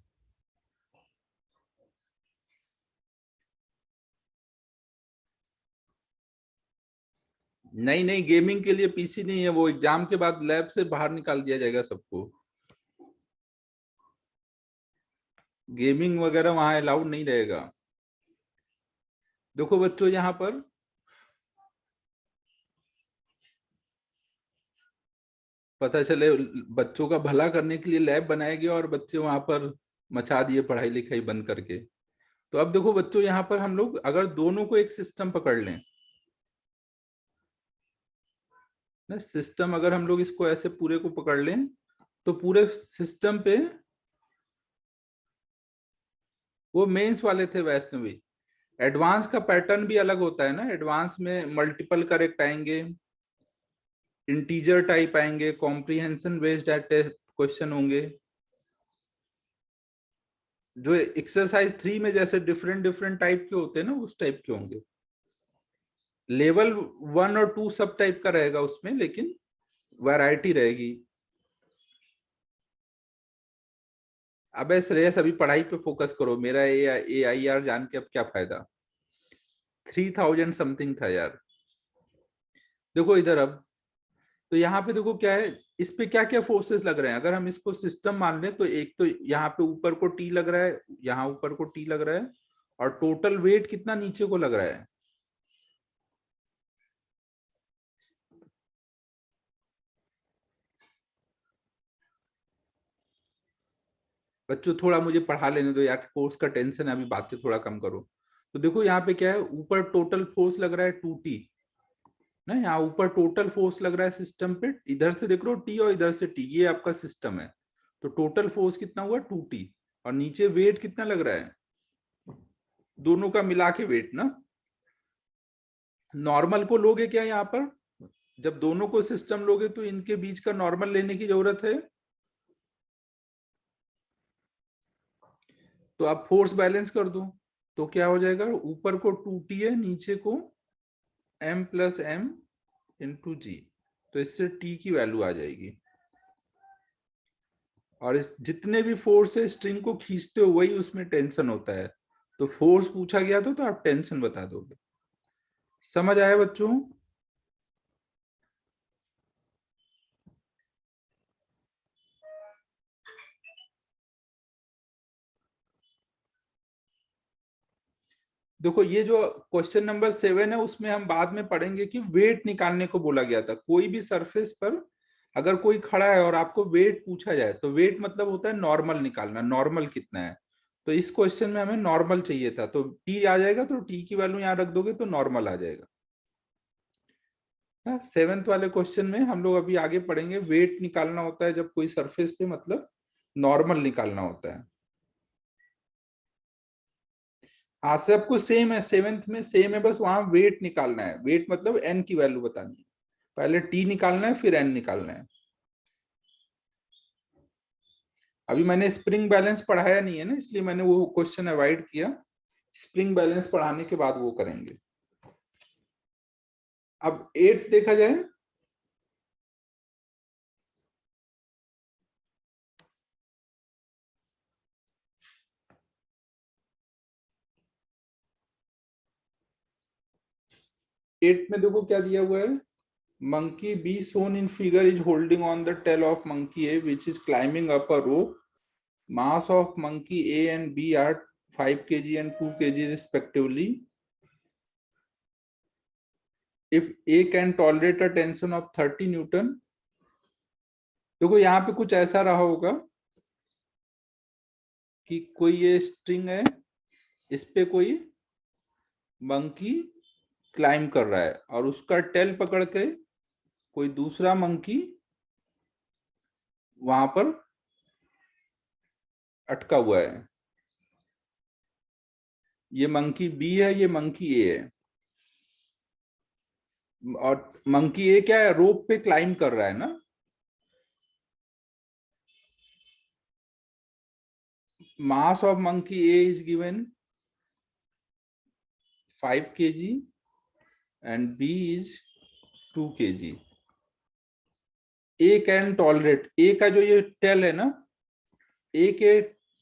नहीं नहीं, गेमिंग के लिए पीसी नहीं है, वो एग्जाम के बाद लैब से बाहर निकाल दिया जाएगा सबको। गेमिंग वगैरह वहां अलाउड नहीं रहेगा। देखो बच्चों, यहाँ पर पता चले बच्चों का भला करने के लिए लैब बनाया गया और बच्चे वहां पर मचा दिए पढ़ाई लिखाई बंद करके। तो अब देखो बच्चों, यहाँ पर हम लोग अगर दोनों को एक सिस्टम पकड़ लें ना, सिस्टम अगर हम लोग इसको ऐसे पूरे को पकड़ लें तो पूरे सिस्टम पे वो मेंस वाले थे वैष्णवी। एडवांस का पैटर्न भी अलग होता है ना, एडवांस में मल्टीपल करेक्ट आएंगे, इंटीजर टाइप आएंगे, कॉम्प्रिहेंशन बेस्ड क्वेश्चन होंगे। जो एक्सरसाइज 3 में जैसे डिफरेंट डिफरेंट टाइप के होते हैं ना, उस टाइप के होंगे। लेवल 1 और 2 सब टाइप का रहेगा उसमें, लेकिन वैरायटी रहेगी। अब श्रेयस अभी पढ़ाई पे फोकस करो, मेरा AIR जान के अब क्या फायदा। 3000 समथिंग था यार। देखो इधर अब, तो यहाँ पे देखो क्या है, इस पे क्या क्या फोर्सेस लग रहे हैं। अगर हम इसको सिस्टम मान लें तो एक तो यहाँ पे ऊपर को T लग रहा है, यहाँ ऊपर को T लग रहा है, और टोटल वेट कितना नीचे को लग रहा है। बच्चों थोड़ा मुझे पढ़ा लेने दो यार, कोर्स का टेंशन है, अभी बातें थोड़ा कम करो। तो देखो यहाँ पे क्या है, ऊपर टोटल फोर्स लग रहा है 2T ना, यहाँ ऊपर टोटल फोर्स लग रहा है सिस्टम पे, इधर से देख लो T और इधर से T, ये आपका सिस्टम है। तो टोटल फोर्स कितना हुआ 2T, और नीचे वेट कितना लग रहा है, दोनों का मिला के वेट ना। नॉर्मल को लोगे क्या यहाँ पर, जब दोनों को सिस्टम लोगे तो इनके बीच का नॉर्मल लेने की जरूरत है। तो आप फोर्स बैलेंस कर दो, तो क्या हो जाएगा, ऊपर को 2T है, नीचे को M+M×G, तो इससे T की वैल्यू आ जाएगी। और इस जितने भी फोर्स है स्ट्रिंग को खींचते हो वही उसमें टेंशन होता है। तो फोर्स पूछा गया तो आप टेंशन बता दोगे। समझ आया बच्चों। देखो ये जो क्वेश्चन नंबर 7 है उसमें हम बाद में पढ़ेंगे कि वेट निकालने को बोला गया था। कोई भी सरफेस पर अगर कोई खड़ा है और आपको वेट पूछा जाए, तो वेट मतलब होता है नॉर्मल निकालना, नॉर्मल कितना है। तो इस क्वेश्चन में हमें नॉर्मल चाहिए था, तो टी आ जाएगा, तो टी की वैल्यू यहाँ रख दोगे तो नॉर्मल आ जाएगा। 7th वाले क्वेश्चन में हम लोग अभी आगे पढ़ेंगे, वेट निकालना होता है जब कोई सरफेस पे, मतलब नॉर्मल निकालना होता है। हाँ सब कुछ सेम है, 7th में सेम है, बस वहां वेट निकालना है। वेट मतलब एन की वैल्यू बतानी है, पहले टी निकालना है फिर एन निकालना है। अभी मैंने स्प्रिंग बैलेंस पढ़ाया नहीं है ना, इसलिए मैंने वो क्वेश्चन अवॉइड किया। स्प्रिंग बैलेंस पढ़ाने के बाद वो करेंगे। अब 8 देखा जाए। एट में देखो क्या दिया हुआ है, monkey B shown in figure is holding on the tail of monkey A which is climbing up a rope. Mass of monkey A and B are 5 kg and 2 kg respectively. If A can tolerate a tension of 30 Newton, देखो यहाँ पे कुछ ऐसा रहा होगा कि कोई ये स्ट्रिंग है, इस पे कोई मंकी क्लाइम कर रहा है और उसका टेल पकड़ के कोई दूसरा मंकी वहां पर अटका हुआ है। ये मंकी बी है, ये मंकी ए है, और मंकी ए क्या है, रोप पे क्लाइम कर रहा है ना। Mass of monkey A is given 5 kg and B is 2 kg। A can tolerate, A का जो ये टेल है ना, ए के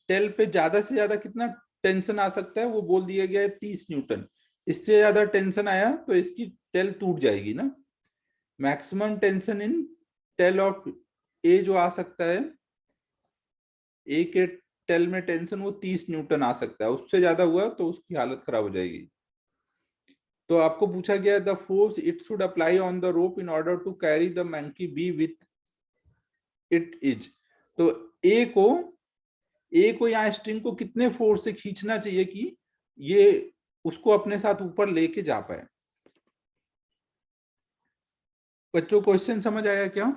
टेल पे ज्यादा से ज्यादा कितना टेंशन आ सकता है, वो बोल दिया गया है 30 न्यूटन। इससे ज्यादा टेंशन आया तो इसकी टेल टूट जाएगी ना। Maximum tension in tail of a जो आ सकता है, ए के टेल में टेंशन वो 30 न्यूटन आ सकता है, उससे ज्यादा हुआ तो उसकी हालत खराब हो जाएगी। तो आपको पूछा गया the force it should apply on the rope in order to carry the monkey be with it is. तो ए को यहाँ स्ट्रिंग को कितने फोर्स से खींचना चाहिए कि ये उसको अपने साथ ऊपर लेके जा पाए। बच्चों क्वेश्चन समझ आया क्या?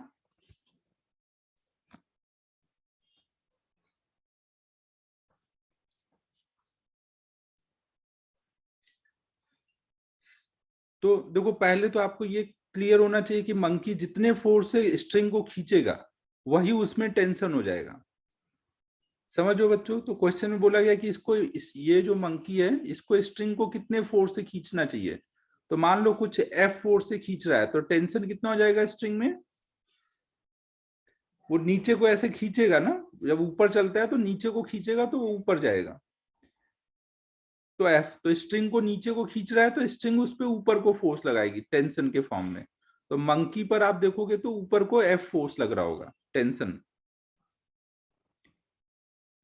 तो देखो पहले तो आपको ये क्लियर होना चाहिए कि मंकी जितने फोर्स से स्ट्रिंग को खींचेगा वही उसमें टेंशन हो जाएगा। समझो बच्चों, तो क्वेश्चन में बोला गया कि ये जो मंकी है इसको स्ट्रिंग को कितने फोर्स से खींचना चाहिए। तो मान लो कुछ एफ फोर्स से खींच रहा है तो टेंशन कितना हो जाएगा स्ट्रिंग में? वो नीचे को ऐसे खींचेगा ना, जब ऊपर चलता है तो नीचे को खींचेगा तो वो ऊपर जाएगा। तो एफ, तो स्ट्रिंग को नीचे को खींच रहा है तो स्ट्रिंग उस पर ऊपर को फोर्स लगाएगी टेंशन के फॉर्म में। तो मंकी पर आप देखोगे तो ऊपर को एफ फोर्स लग रहा होगा टेंशन।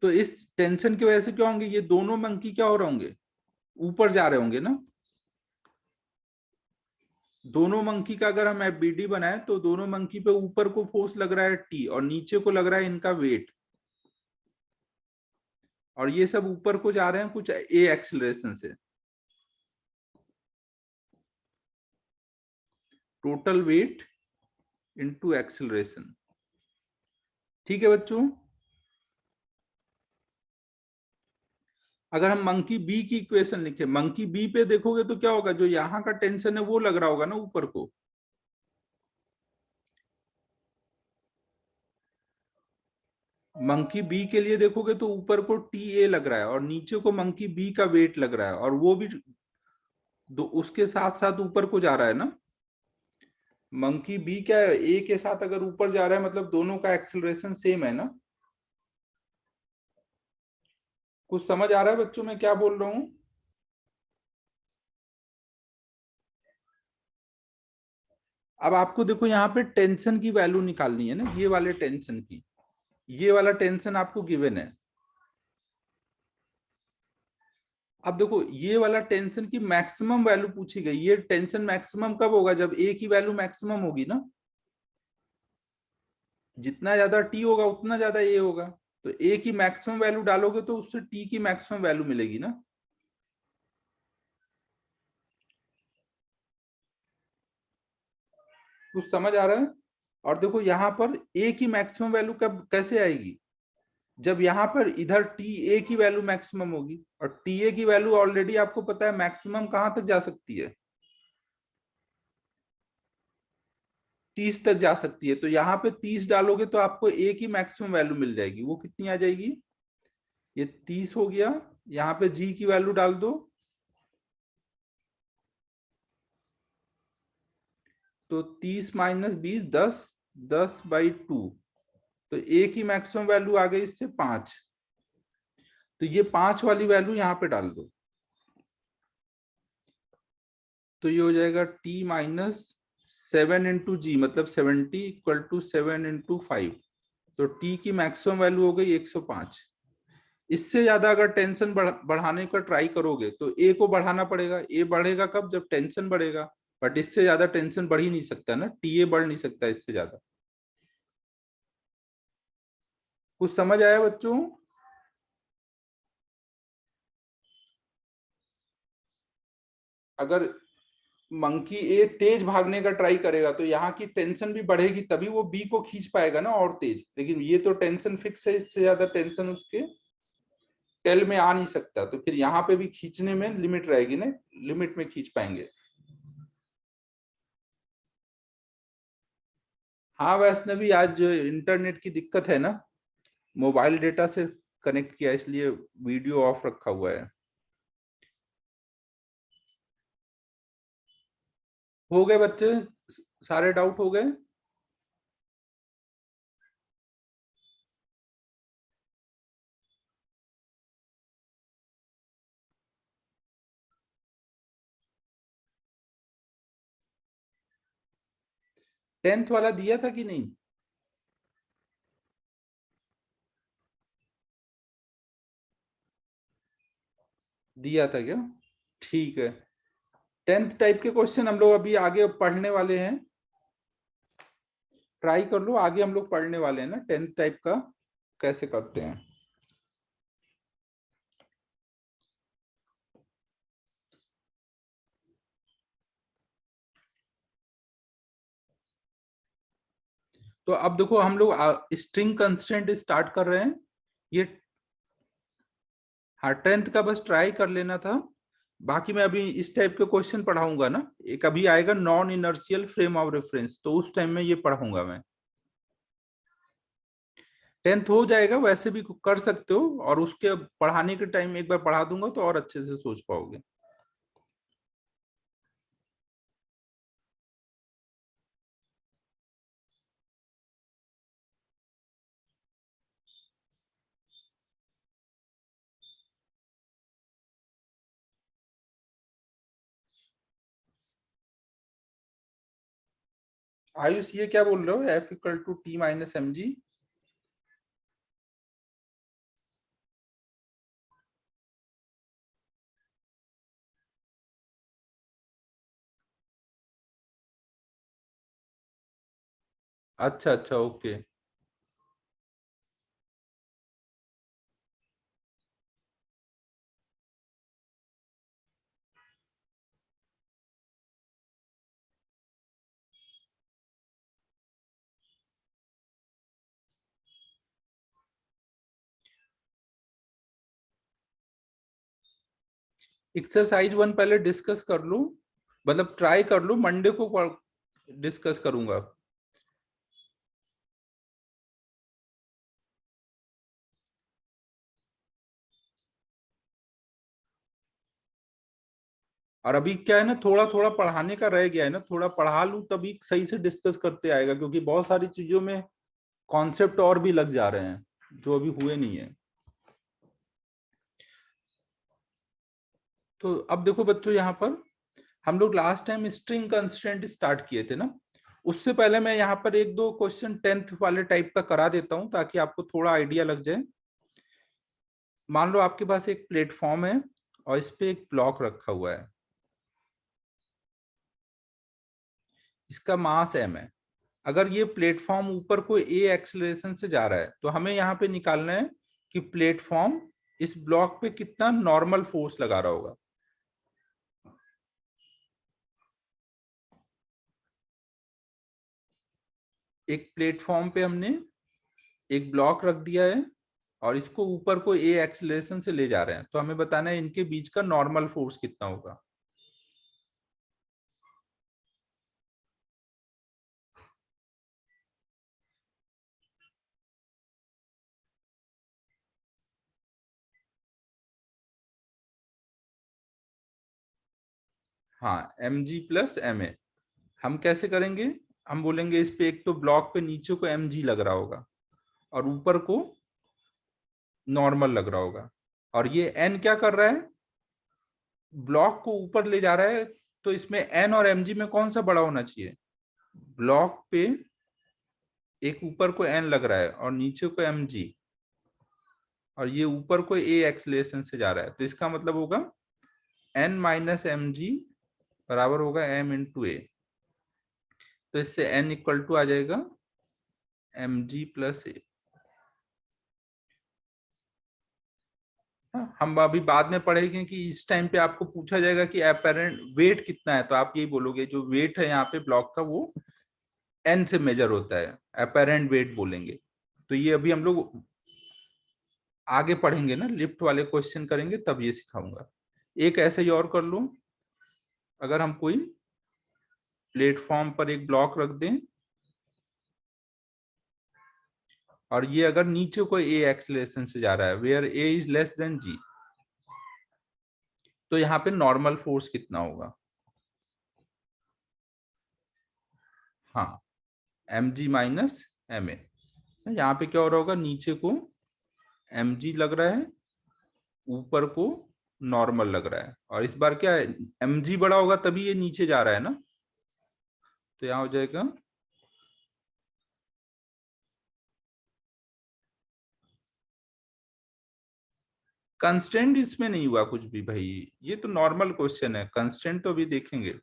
तो इस टेंशन की वजह से क्या होंगे, ये दोनों मंकी क्या हो रहे होंगे, ऊपर जा रहे होंगे ना। दोनों मंकी का अगर हम एफबीडी बनाए तो दोनों मंकी पे ऊपर को फोर्स लग रहा है टी और नीचे को लग रहा है इनका वेट, और ये सब ऊपर को जा रहे हैं कुछ ए एक्सेलरेशन से। Total weight into acceleration. ठीक है बच्चों। अगर हम मंकी बी की इक्वेशन लिखे, मंकी बी पे देखोगे तो क्या होगा, जो यहाँ का टेंशन है वो लग रहा होगा ना ऊपर को। मंकी बी के लिए देखोगे तो ऊपर को टी ए लग रहा है और नीचे को मंकी बी का वेट लग रहा है, और वो भी उसके साथ साथ ऊपर को जा रहा है ना। मंकी बी क्या है, ए के साथ अगर ऊपर जा रहा है मतलब दोनों का एक्सेलरेशन सेम है ना। कुछ समझ आ रहा है बच्चों मैं क्या बोल रहा हूँ? अब आपको देखो यहाँ पे टेंशन की वैल्यू निकालनी है ना, ये वाले टेंशन की। ये वाला टेंशन आपको गिवन है। अब देखो ये वाला टेंशन की मैक्सिमम वैल्यू पूछी गई। ये टेंशन मैक्सिमम कब होगा, जब ए की वैल्यू मैक्सिमम होगी ना। जितना ज्यादा टी होगा उतना ज्यादा ए होगा। तो ए की मैक्सिमम वैल्यू डालोगे तो उससे टी की मैक्सिमम वैल्यू मिलेगी ना। कुछ समझ आ रहा है? और देखो यहाँ पर ए की मैक्सिमम वैल्यू कब कैसे आएगी, जब यहाँ पर इधर टी ए की वैल्यू मैक्सिमम होगी, और टी ए की वैल्यू ऑलरेडी आपको पता है मैक्सिमम कहां तक जा सकती है, 30 तक जा सकती है। तो यहाँ पे 30 डालोगे तो आपको ए की मैक्सिमम वैल्यू मिल जाएगी। वो कितनी आ जाएगी, ये 30 हो गया। यहाँ पे जी की वैल्यू डाल दो तो 30 माइनस 20 10, 10/2। तो ए की मैक्सिमम वैल्यू आ गई इससे 5। तो ये 5 वाली वैल्यू यहाँ पे डाल दो तो ये हो जाएगा टी माइनस 7 × जी, मतलब 70 = 7 × 5। तो टी की मैक्सिमम वैल्यू हो गई 105। इससे ज्यादा अगर टेंशन बढ़ाने का ट्राई करोगे तो ए को बढ़ाना पड़ेगा। ए बढ़ेगा कब, जब टेंशन बढ़ेगा। बट इससे ज्यादा टेंशन बढ़ ही नहीं सकता ना, टी ए बढ़ नहीं सकता इससे ज्यादा। कुछ समझ आया बच्चों? अगर मंकी ए तेज भागने का ट्राई करेगा तो यहाँ की टेंशन भी बढ़ेगी, तभी वो बी को खींच पाएगा ना और तेज। लेकिन ये तो टेंशन फिक्स है, इससे ज्यादा टेंशन उसके टेल में आ नहीं सकता। तो फिर यहाँ पे भी खींचने में लिमिट रहेगी ना, लिमिट में खींच पाएंगे। हाँ वैष्णवी, आज जो इंटरनेट की दिक्कत है ना, मोबाइल डेटा से कनेक्ट किया इसलिए वीडियो ऑफ रखा हुआ है। हो गए बच्चे, सारे डाउट हो गए? 10th वाला दिया था कि नहीं? दिया था क्या? ठीक है। 10th टाइप के क्वेश्चन हम लोग अभी आगे पढ़ने वाले हैं। ट्राई कर लो, आगे हम लोग पढ़ने वाले हैं ना 10th टाइप का कैसे करते हैं। तो अब देखो हम लोग स्ट्रिंग कंस्ट्रेंट स्टार्ट कर रहे हैं। ये हाँ 10th का बस ट्राई कर लेना था। बाकी मैं अभी इस टाइप के क्वेश्चन पढ़ाऊंगा ना, एक अभी आएगा non inertial frame of reference, तो उस टाइम में ये पढ़ाऊंगा मैं। 10th हो जाएगा, वैसे भी कर सकते हो, और उसके पढ़ाने के टाइम एक बार पढ़ा दूंगा तो और अच्छे से सोच पाओगे। आयुष ये क्या बोल रहे हो, F equal to T minus m g? अच्छा अच्छा, ओके। एक्सरसाइज 1 पहले डिस्कस कर लूं, मतलब ट्राई कर लूं, मंडे को डिस्कस करूंगा। और अभी क्या है ना, थोड़ा थोड़ा पढ़ाने का रह गया है ना, थोड़ा पढ़ा लूं तभी सही से डिस्कस करते आएगा, क्योंकि बहुत सारी चीजों में कॉन्सेप्ट और भी लग जा रहे हैं जो अभी हुए नहीं है। तो अब देखो बच्चों, यहाँ पर हम लोग last time string constraint start किए थे ना, उससे पहले मैं यहाँ पर एक दो क्वेश्चन 10th वाले टाइप का करा देता हूँ ताकि आपको थोड़ा आइडिया लग जाए। मान लो आपके पास एक प्लेटफॉर्म है और इस पे एक ब्लॉक रखा हुआ है, इसका मास m है। अगर ये प्लेटफॉर्म ऊपर कोई a एक्सेलरेशन से जा रहा है तो हमें यहाँ पे निकालना है कि प्लेटफॉर्म इस ब्लॉक पे कितना नॉर्मल फोर्स लगा रहा होगा। एक प्लेटफॉर्म पे हमने एक ब्लॉक रख दिया है और इसको ऊपर को a एक्सेलरेशन से ले जा रहे हैं, तो हमें बताना है इनके बीच का नॉर्मल फोर्स कितना होगा। हाँ, m g plus m a. हम कैसे करेंगे, हम बोलेंगे इस पे एक तो ब्लॉक पे नीचे को एम जी लग रहा होगा और ऊपर को नॉर्मल लग रहा होगा, और ये एन क्या कर रहा है, ब्लॉक को ऊपर ले जा रहा है। तो इसमें एन और एम जी में कौन सा बड़ा होना चाहिए? ब्लॉक पे एक ऊपर को एन लग रहा है और नीचे को एम जी, और ये ऊपर को ए एक्सलेशन से जा रहा है, तो इसका मतलब होगा एन माइनस एम जी बराबर होगा एम इंटू ए। तो इससे एन इक्वल टू आ जाएगा एम जी प्लस ए। हम अभी बाद में पढ़ेंगे कि इस टाइम पे आपको पूछा जाएगा कि अपेरेंट वेट कितना है, तो आप यही बोलोगे जो वेट है यहाँ पे ब्लॉक का वो एन से मेजर होता है, अपेरेंट वेट बोलेंगे। तो ये अभी हम लोग आगे पढ़ेंगे ना, लिफ्ट वाले क्वेश्चन करेंगे तब ये सिखाऊंगा। एक ऐसे ही और कर लो, अगर हम कोई प्लेटफॉर्म पर एक ब्लॉक रख दें और ये अगर नीचे को ए एक्सेलरेशन से जा रहा है, where a is less than g, तो यहाँ पे नॉर्मल फोर्स कितना होगा? हाँ, m g minus m a. यहाँ पे क्या हो रहा होगा, नीचे को एम जी लग रहा है, ऊपर को नॉर्मल लग रहा है, और इस बार क्या है, एम जी बड़ा होगा तभी ये नीचे जा रहा है ना, तो यहाँ हो जाएगा कंस्टेंट। इसमें नहीं हुआ कुछ भी भाई, ये तो नॉर्मल क्वेश्चन है, कंस्टेंट तो अभी देखेंगे।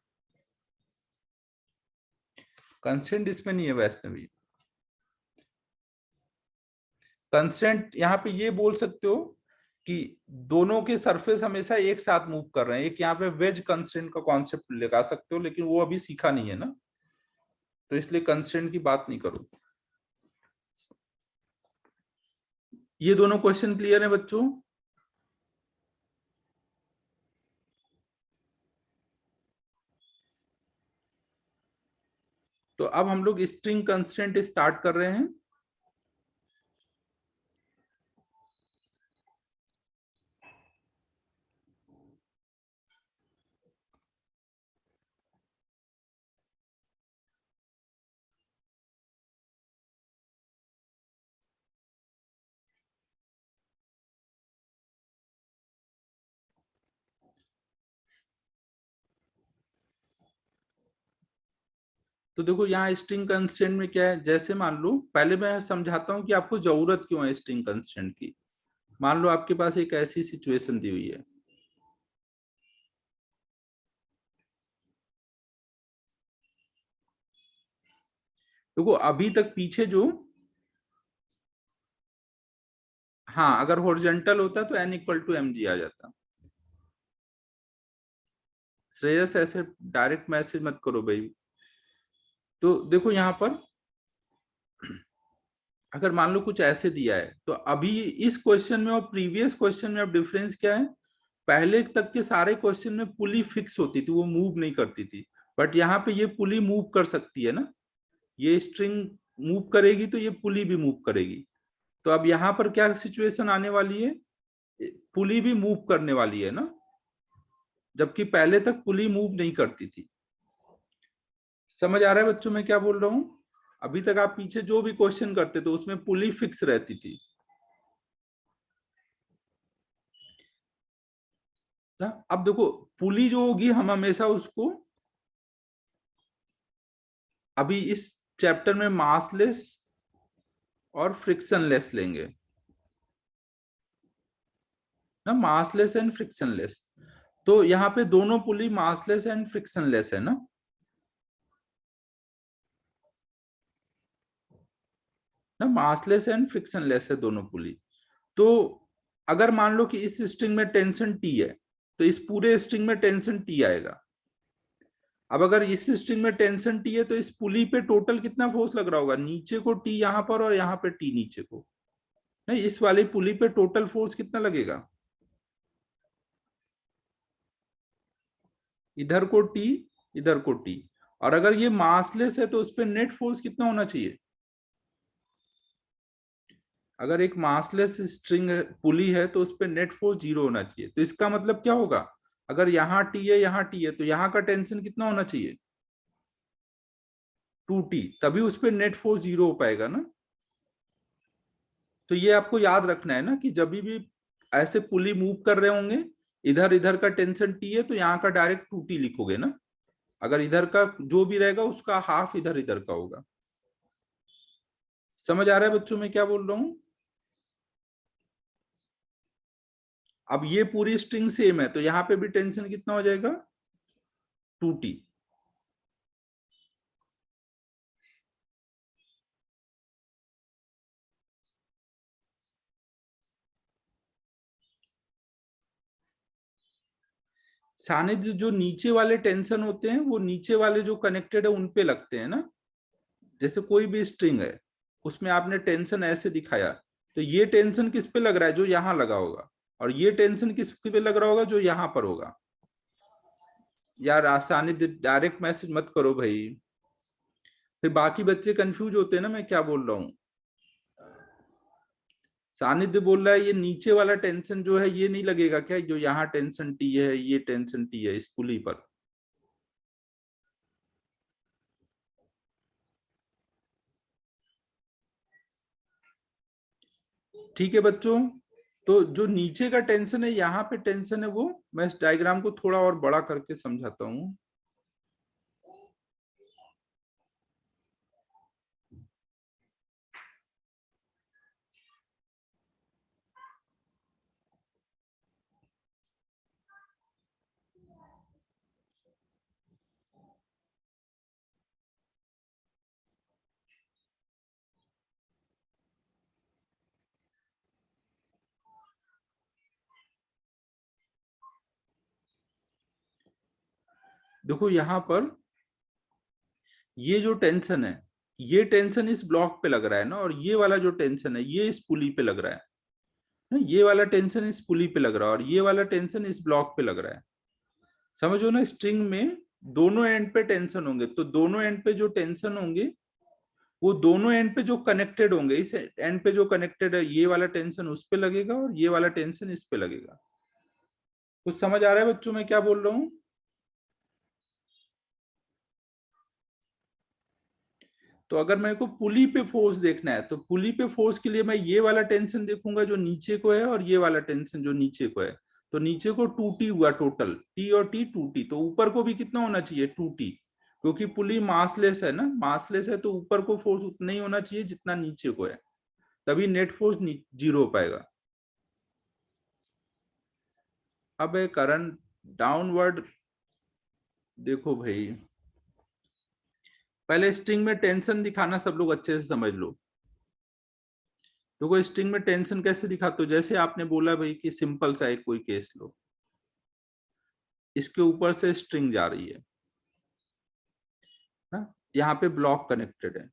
कंस्टेंट इसमें नहीं है वैष्णवी। कंस्ट्रेंट यहाँ पे ये बोल सकते हो कि दोनों के सरफेस हमेशा एक साथ मूव कर रहे हैं। एक यहाँ पे वेज कंस्ट्रेंट का कॉन्सेप्ट लगा सकते हो, लेकिन वो अभी सीखा नहीं है ना, तो इसलिए कंस्ट्रेंट की बात नहीं करो। ये दोनों क्वेश्चन क्लियर है बच्चों? तो अब हम लोग स्ट्रिंग कंस्ट्रेंट स्टार्ट कर रहे हैं। तो देखो यहाँ स्ट्रिंग कंस्ट्रेंट में क्या है, जैसे मान लो, पहले मैं समझाता हूँ कि आपको जरूरत क्यों है स्ट्रिंग कंस्ट्रेंट की। मान लो आपके पास एक ऐसी सिचुएशन दी हुई है, देखो अभी तक पीछे जो, हाँ अगर हॉरिजॉन्टल होता तो n इक्वल टू mg आ जाता। श्रेयस ऐसे डायरेक्ट मैसेज मत करो भाई। तो देखो यहाँ पर अगर मान लो कुछ ऐसे दिया है, तो अभी इस क्वेश्चन में और प्रीवियस क्वेश्चन में अब डिफरेंस क्या है, पहले तक के सारे क्वेश्चन में पुली फिक्स होती थी, वो मूव नहीं करती थी। बट यहाँ पे ये पुली मूव कर सकती है ना, ये स्ट्रिंग मूव करेगी तो ये पुली भी मूव करेगी। तो अब यहाँ पर क्या सिचुएशन आने वाली है, पुली भी मूव करने वाली है ना, जबकि पहले तक पुली मूव नहीं करती थी। समझ आ रहा है बच्चों मैं क्या बोल रहा हूं? अभी तक आप पीछे जो भी क्वेश्चन करते थे उसमें पुली फिक्स रहती थी। अब देखो पुली जो होगी हम हमेशा उसको अभी इस चैप्टर में मासलेस और फ्रिक्शनलेस लेंगे ना, मासलेस एंड फ्रिक्शनलेस। तो यहाँ पे दोनों पुली मासलेस एंड फ्रिक्शनलेस है ना, मासलेस एंड फ्रिक्शनलेस है दोनों पुली। तो अगर मान लो कि इस स्ट्रिंग में टेंशन टी है, तो इस पूरे स्ट्रिंग में टेंशन टी आएगा। अब अगर इस स्ट्रिंग में टेंशन टी है तो इस पुली पे टोटल कितना फोर्स लग रहा होगा, नीचे को टी यहाँ पर और यहाँ पे टी नीचे को, नहीं इस वाली पुली पे टोटल फोर्स कितना लगेगा, इधर को टी इधर को टी। और अगर ये मासलेस है तो उस पर नेट फोर्स कितना होना चाहिए, अगर एक मासलेस स्ट्रिंग पुली है तो उस पर नेट फोर्स 0 होना चाहिए। तो इसका मतलब क्या होगा, अगर यहाँ टी है यहाँ टी है तो यहाँ का टेंशन कितना होना चाहिए, 2t, तभी उस पर नेट फोर्स 0 हो पाएगा ना। तो ये आपको याद रखना है ना कि जब भी ऐसे पुली मूव कर रहे होंगे, इधर इधर का टेंशन टी है तो यहाँ का डायरेक्ट 2t लिखोगे ना, अगर इधर का जो भी रहेगा उसका हाफ इधर इधर का होगा। समझ आ रहा है बच्चों में क्या बोल रहा हूं? अब ये पूरी स्ट्रिंग सेम है तो यहाँ पे भी टेंशन कितना हो जाएगा, 2t। सानिध्य जो नीचे वाले टेंशन होते हैं वो नीचे वाले जो कनेक्टेड है उनपे लगते हैं ना। जैसे कोई भी स्ट्रिंग है उसमें आपने टेंशन ऐसे दिखाया, तो ये टेंशन किस पे लग रहा है, जो यहाँ लगा होगा, और ये टेंशन किस पे लग रहा होगा, जो यहाँ पर होगा। यार सानिध्य डायरेक्ट मैसेज मत करो भाई, फिर बाकी बच्चे कंफ्यूज होते हैं ना मैं क्या बोल रहा हूँ। सानिध्य बोल रहा है ये नीचे वाला टेंशन जो है ये नहीं लगेगा क्या, जो यहाँ टेंशन टी है ये टेंशन टी है इस पुली पर। ठीक है बच्चों, तो जो नीचे का टेंशन है यहाँ पे टेंशन है, वो मैं इस डायग्राम को थोड़ा और बड़ा करके समझाता हूँ। देखो यहाँ पर ये जो टेंशन है, ये टेंशन इस ब्लॉक पे लग रहा है ना, और ये वाला जो टेंशन है ये इस पुली पे लग रहा है ना, ये वाला टेंशन इस पुली पे लग रहा है और ये वाला टेंशन इस ब्लॉक पे लग रहा है। समझो ना, स्ट्रिंग में दोनों एंड पे टेंशन होंगे, तो दोनों एंड पे जो टेंशन होंगे वो दोनों एंड पे जो कनेक्टेड होंगे, इस एंड पे जो कनेक्टेड है ये वाला टेंशन उस पे लगेगा और ये वाला टेंशन इस पे लगेगा। कुछ समझ आ रहा है बच्चों मैं क्या बोल रहा हूँ? तो अगर मेरे को पुली पे फोर्स देखना है, तो पुली पे फोर्स के लिए मैं ये वाला टेंशन देखूंगा जो नीचे को है और ये वाला टेंशन जो नीचे को है। तो नीचे को 2T हुआ टोटल, टी और टी 2T, तो ऊपर को भी कितना होना चाहिए 2T, क्योंकि पुली मासलेस है ना, मासलेस है तो ऊपर को फोर्स उतना ही होना चाहिए जितना नीचे को है, तभी नेट फोर्स जीरो हो पाएगा। अब है करंट डाउनवर्ड। देखो भाई, पहले स्ट्रिंग में टेंशन दिखाना सब लोग अच्छे से समझ लो। देखो स्ट्रिंग में टेंशन कैसे दिखाते हो, जैसे आपने बोला भाई कि सिंपल सा एक कोई केस लो, इसके ऊपर से स्ट्रिंग जा रही है ना, यहाँ पे ब्लॉक कनेक्टेड है,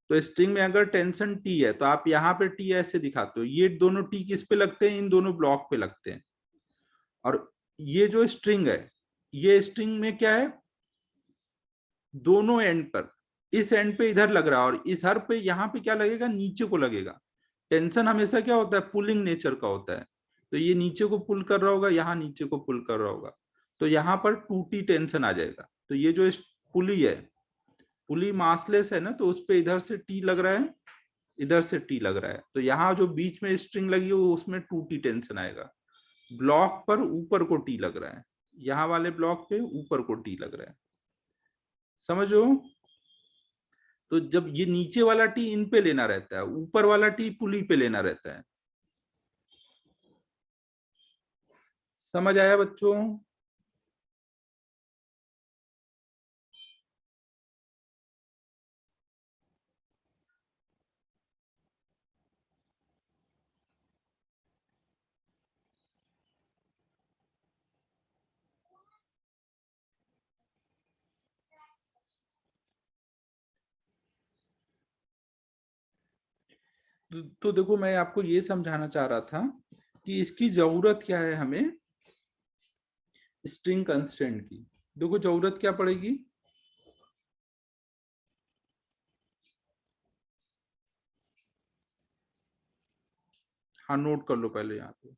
तो स्ट्रिंग में अगर टेंशन टी है तो आप यहाँ पे टी ऐसे दिखाते हो, ये दोनों टी किस पे लगते हैं, इन दोनों ब्लॉक पे लगते हैं। और ये जो स्ट्रिंग है, ये स्ट्रिंग में क्या है, दोनों एंड पर, इस एंड पे इधर लग रहा है और इस हर पे यहाँ पे क्या लगेगा, नीचे को लगेगा। टेंशन हमेशा क्या होता है, पुलिंग नेचर का होता है, तो ये नीचे को पुल कर रहा होगा, यहाँ नीचे को पुल कर रहा होगा, तो यहाँ पर 2T टेंशन आ जाएगा। तो ये जो पुली है, पुली मासलेस है ना, तो उस पे इधर से टी लग रहा है, इधर से टी लग रहा है, तो यहाँ जो बीच में स्ट्रिंग लगी है उसमें 2T टेंशन आएगा। ब्लॉक पर ऊपर को टी लग रहा है, यहाँ वाले ब्लॉक पे ऊपर को टी लग रहा है, समझो। तो जब ये नीचे वाला टी इन पे लेना रहता है, ऊपर वाला टी पुली पे लेना रहता है। समझ आया बच्चों? तो देखो मैं आपको ये समझाना चाह रहा था कि इसकी जरूरत क्या है हमें, स्ट्रिंग कंस्ट्रेंट की। देखो जरूरत क्या पड़ेगी, हाँ नोट कर लो पहले यहाँ पे।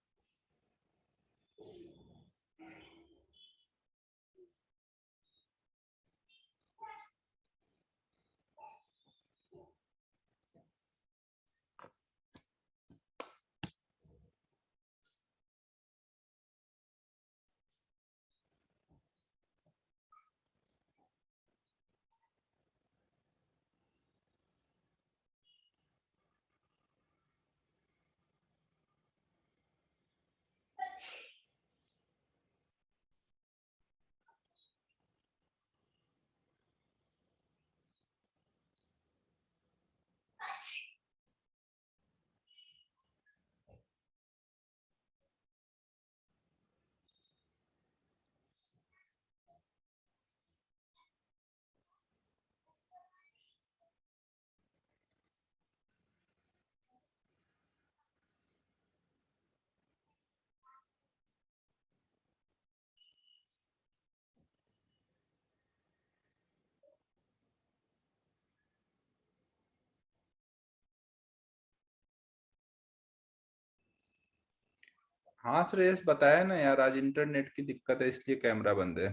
हाँ श्रेयस, बताया ना यार, आज इंटरनेट की दिक्कत है इसलिए कैमरा बंद है।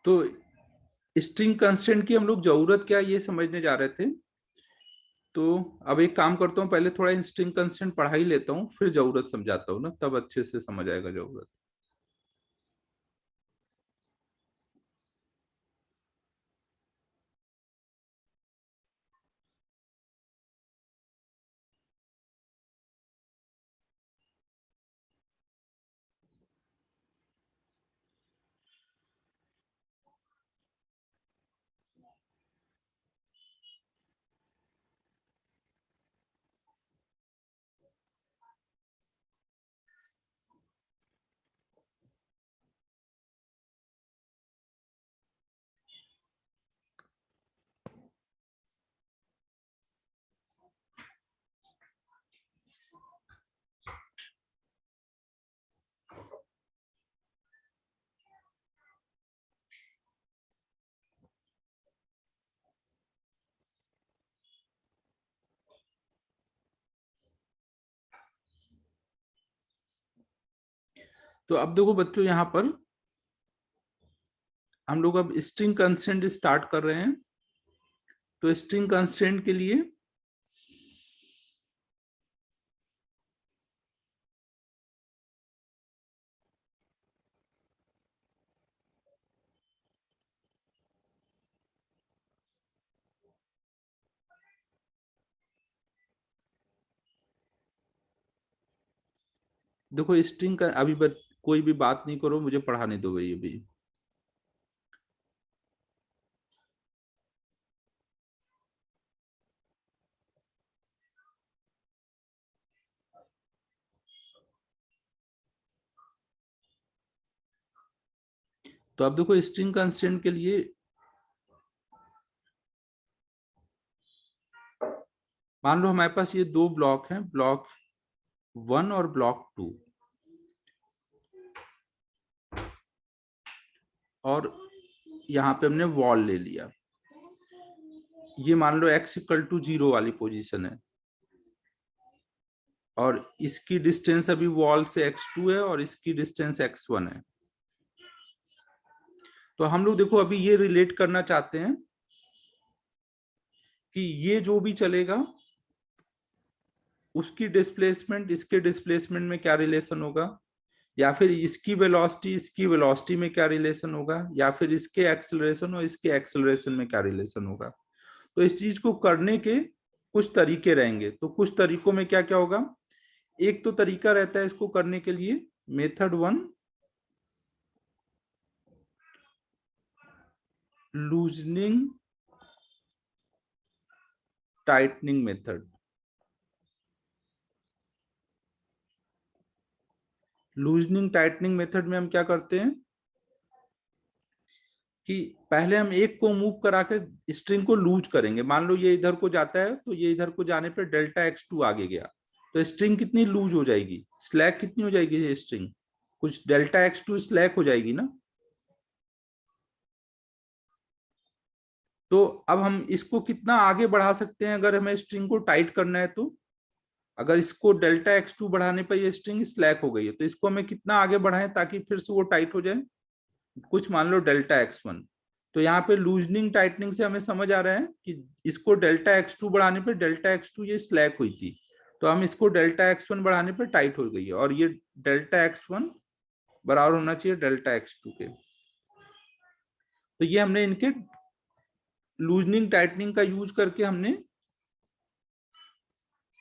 तो स्ट्रिंग कंस्ट्रेंट की हम लोग जरूरत क्या है ये समझने जा रहे थे। तो अब एक काम करता हूँ, पहले थोड़ा स्ट्रिंग कंस्ट्रेंट पढ़ा ही लेता हूँ, फिर जरूरत समझाता हूँ ना, तब अच्छे से समझ आएगा जरूरत। तो अब देखो बच्चों, यहाँ पर हम लोग अब स्ट्रिंग कंस्ट्रेंट स्टार्ट कर रहे हैं। तो स्ट्रिंग कंस्ट्रेंट के लिए देखो स्ट्रिंग का अभी कोई भी बात नहीं करो, मुझे पढ़ाने दो भाई अभी। तो अब देखो स्ट्रिंग कंस्ट्रेंट के लिए मान लो हमारे पास ये दो ब्लॉक हैं, ब्लॉक 1 और ब्लॉक 2, और यहाँ पे हमने वॉल ले लिया। ये मान लो x इक्वल टू 0 वाली पोजीशन है, और इसकी डिस्टेंस अभी वॉल से x2 है और इसकी डिस्टेंस x1 है। तो हम लोग देखो अभी ये रिलेट करना चाहते हैं कि ये जो भी चलेगा उसकी डिस्प्लेसमेंट इसके डिस्प्लेसमेंट में क्या रिलेशन होगा, या फिर इसकी वेलोसिटी में क्या रिलेशन होगा, या फिर इसके एक्सेलरेशन और इसके एक्सेलरेशन में क्या रिलेशन होगा। तो इस चीज को करने के कुछ तरीके रहेंगे। तो कुछ तरीकों में क्या क्या होगा, एक तो तरीका रहता है इसको करने के लिए, method 1 loosening tightening method. Loosening tightening method में हम क्या करते हैं कि पहले हम एक को मूव करा के स्ट्रिंग को लूज करेंगे। मान लो ये इधर को जाता है, तो ये इधर को जाने पर डेल्टा x2 आगे गया, तो स्ट्रिंग कितनी लूज हो जाएगी, स्लैक कितनी हो जाएगी, ये स्ट्रिंग कुछ डेल्टा x2 स्लैक हो जाएगी ना। तो अब हम इसको कितना आगे बढ़ा सकते हैं अगर हमें स्ट्रिंग को टाइट करना है तो, अगर इसको डेल्टा x2 बढ़ाने पर ये स्ट्रिंग स्लैक हो गई है, तो इसको हमें कितना आगे बढ़ाएं ताकि फिर से वो टाइट हो जाए, कुछ मान लो डेल्टा x1। तो यहाँ पे लूजनिंग टाइटनिंग से हमें समझ आ रहा है कि इसको डेल्टा x2 बढ़ाने पे डेल्टा x2 ये स्लैक हुई थी, तो हम इसको डेल्टा x1 बढ़ाने पे टाइट हो गई है, और ये डेल्टा x1 बराबर होना चाहिए डेल्टा x2 के। तो ये हमने इनके लूजनिंग टाइटनिंग का यूज करके हमने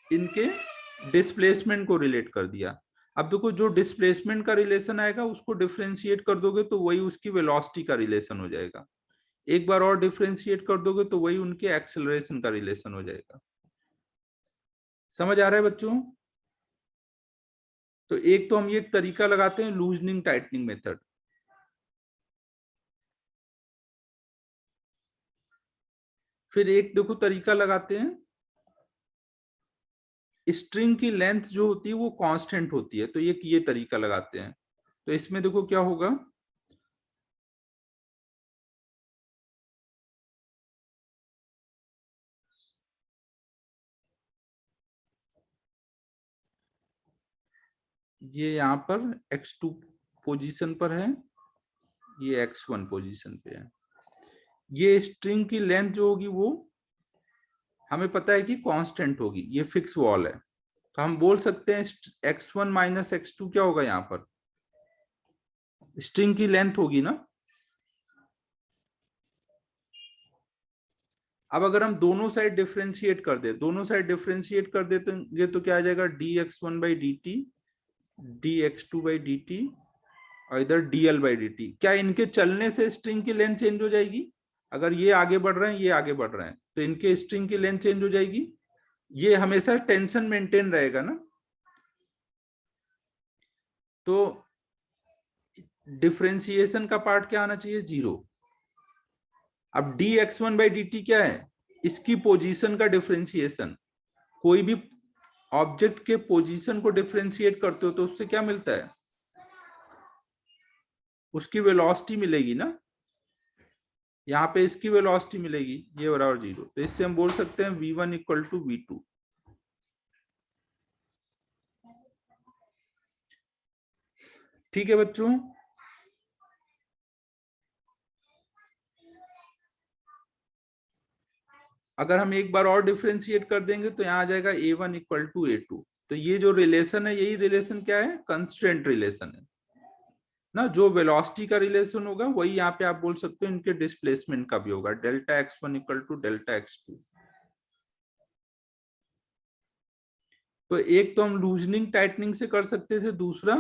इनके डिस्प्लेसमेंट को रिलेट कर दिया। अब देखो जो डिस्प्लेसमेंट का रिलेशन आएगा उसको डिफरेंशिएट कर दोगे तो वही उसकी वेलोसिटी का रिलेशन हो जाएगा, एक बार और डिफरेंशिएट कर दोगे तो वही उनके एक्सेलरेशन का रिलेशन हो जाएगा। समझ आ रहा है बच्चों। तो एक तो हम ये तरीका लगाते हैं लूजनिंग टाइटनिंग मेथड। फिर एक देखो तरीका लगाते हैं, स्ट्रिंग की लेंथ जो होती है वो कांस्टेंट होती है, तो ये तरीका लगाते हैं। तो इसमें देखो क्या होगा, ये यहाँ पर x2 पोजीशन पर है, ये x1 पोजीशन पे है। ये स्ट्रिंग की लेंथ जो होगी वो हमें पता है कि कांस्टेंट होगी, ये फिक्स वॉल है। तो हम बोल सकते हैं x1 माइनस x2 क्या होगा, यहाँ पर स्ट्रिंग की लेंथ होगी ना। अब अगर हम दोनों साइड डिफरेंशिएट कर दे, दोनों साइड डिफरेंशिएट कर देते तो क्या आ जाएगा, dx1 by D T, dx2 by D T, और इधर dl बाई डी टी। क्या इनके चलने से स्ट्रिंग की लेंथ चेंज हो जाएगी, अगर ये आगे बढ़ रहे हैं ये आगे बढ़ रहे हैं तो इनके स्ट्रिंग की लेंथ चेंज हो जाएगी, ये हमेशा टेंशन मेंटेन रहेगा ना। तो डिफरेंशिएशन का पार्ट क्या आना चाहिए, 0। अब dx1 बाई डी टी क्या है, इसकी पोजीशन का डिफरेंशिएशन। कोई भी ऑब्जेक्ट के पोजीशन को डिफरेंशिएट करते हो तो उससे क्या मिलता है, उसकी वेलोसिटी मिलेगी ना। यहाँ पे इसकी वेलोसिटी मिलेगी, ये बराबर 0। तो इससे हम बोल सकते हैं v1 इक्वल टू v2। ठीक है बच्चों, अगर हम एक बार और डिफरेंशिएट कर देंगे तो यहाँ आ जाएगा A1 इक्वल टू A2। तो ये जो रिलेशन है, यही रिलेशन क्या है, कंस्ट्रेंट रिलेशन है ना। जो वेलोसिटी का रिलेशन होगा वही यहाँ पे आप बोल सकते हो इनके डिस्प्लेसमेंट का भी होगा, delta x1 equal to delta x2। तो एक तो हम लूजनिंग टाइटनिंग से कर सकते थे, दूसरा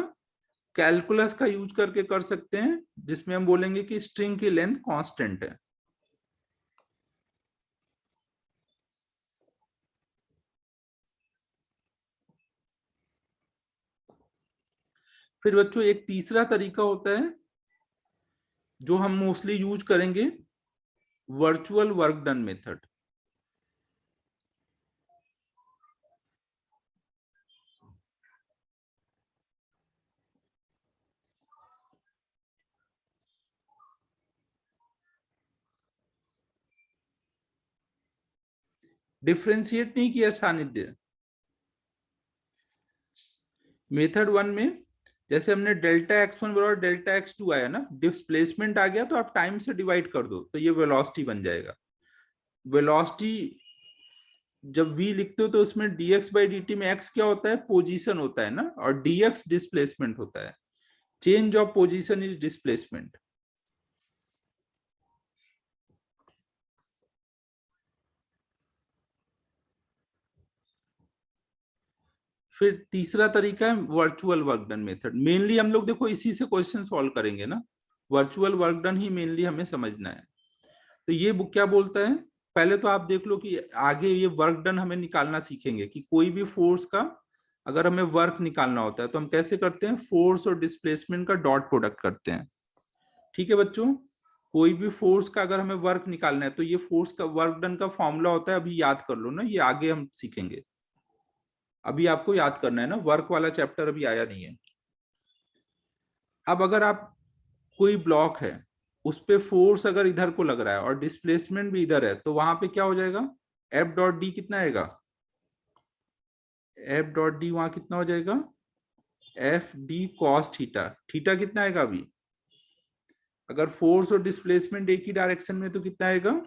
कैलकुलस का यूज करके कर सकते हैं, जिसमें हम बोलेंगे कि स्ट्रिंग की लेंथ कांस्टेंट है। फिर बच्चों एक तीसरा तरीका होता है जो हम मोस्टली यूज करेंगे, virtual work done method. Differentiate नहीं किया सानिध्य, मेथड 1 में जैसे हमने डेल्टा x1 बराबर डेल्टा x2 आया ना, डिस्प्लेसमेंट आ गया तो आप टाइम से डिवाइड कर दो तो ये वेलोसिटी बन जाएगा। वेलोसिटी जब v लिखते हो तो उसमें dx बाई dt में x क्या होता है, पोजीशन होता है ना, और dx डिस्प्लेसमेंट होता है। Change of position is displacement. फिर तीसरा तरीका है virtual work done method. Mainly हम लोग देखो इसी से क्वेश्चन सॉल्व करेंगे ना, वर्चुअल वर्क डन ही मेनली हमें समझना है। तो ये बुक क्या बोलता है, पहले तो आप देख लो कि आगे ये वर्क डन हमें निकालना सीखेंगे कि कोई भी फोर्स का अगर हमें वर्क निकालना होता है तो हम कैसे करते हैं, फोर्स और डिस्प्लेसमेंट का डॉट प्रोडक्ट करते हैं। ठीक है बच्चों, कोई भी फोर्स का अगर हमें वर्क निकालना है तो ये फोर्स का वर्क डन का फॉर्मूला होता है, अभी याद कर लो ना, ये आगे हम सीखेंगे। अभी आपको याद करना है ना, वर्क वाला चैप्टर अभी आया नहीं है। अब अगर आप कोई ब्लॉक है उस पे फोर्स अगर इधर को लग रहा है और डिस्प्लेसमेंट भी इधर है तो वहां पे क्या हो जाएगा, एफ डॉट डी कितना आएगा, एफ डॉट डी वहां कितना हो जाएगा, F D cos theta. Theta कितना आएगा अभी, अगर फोर्स और डिस्प्लेसमेंट एक ही डायरेक्शन में तो कितना आएगा,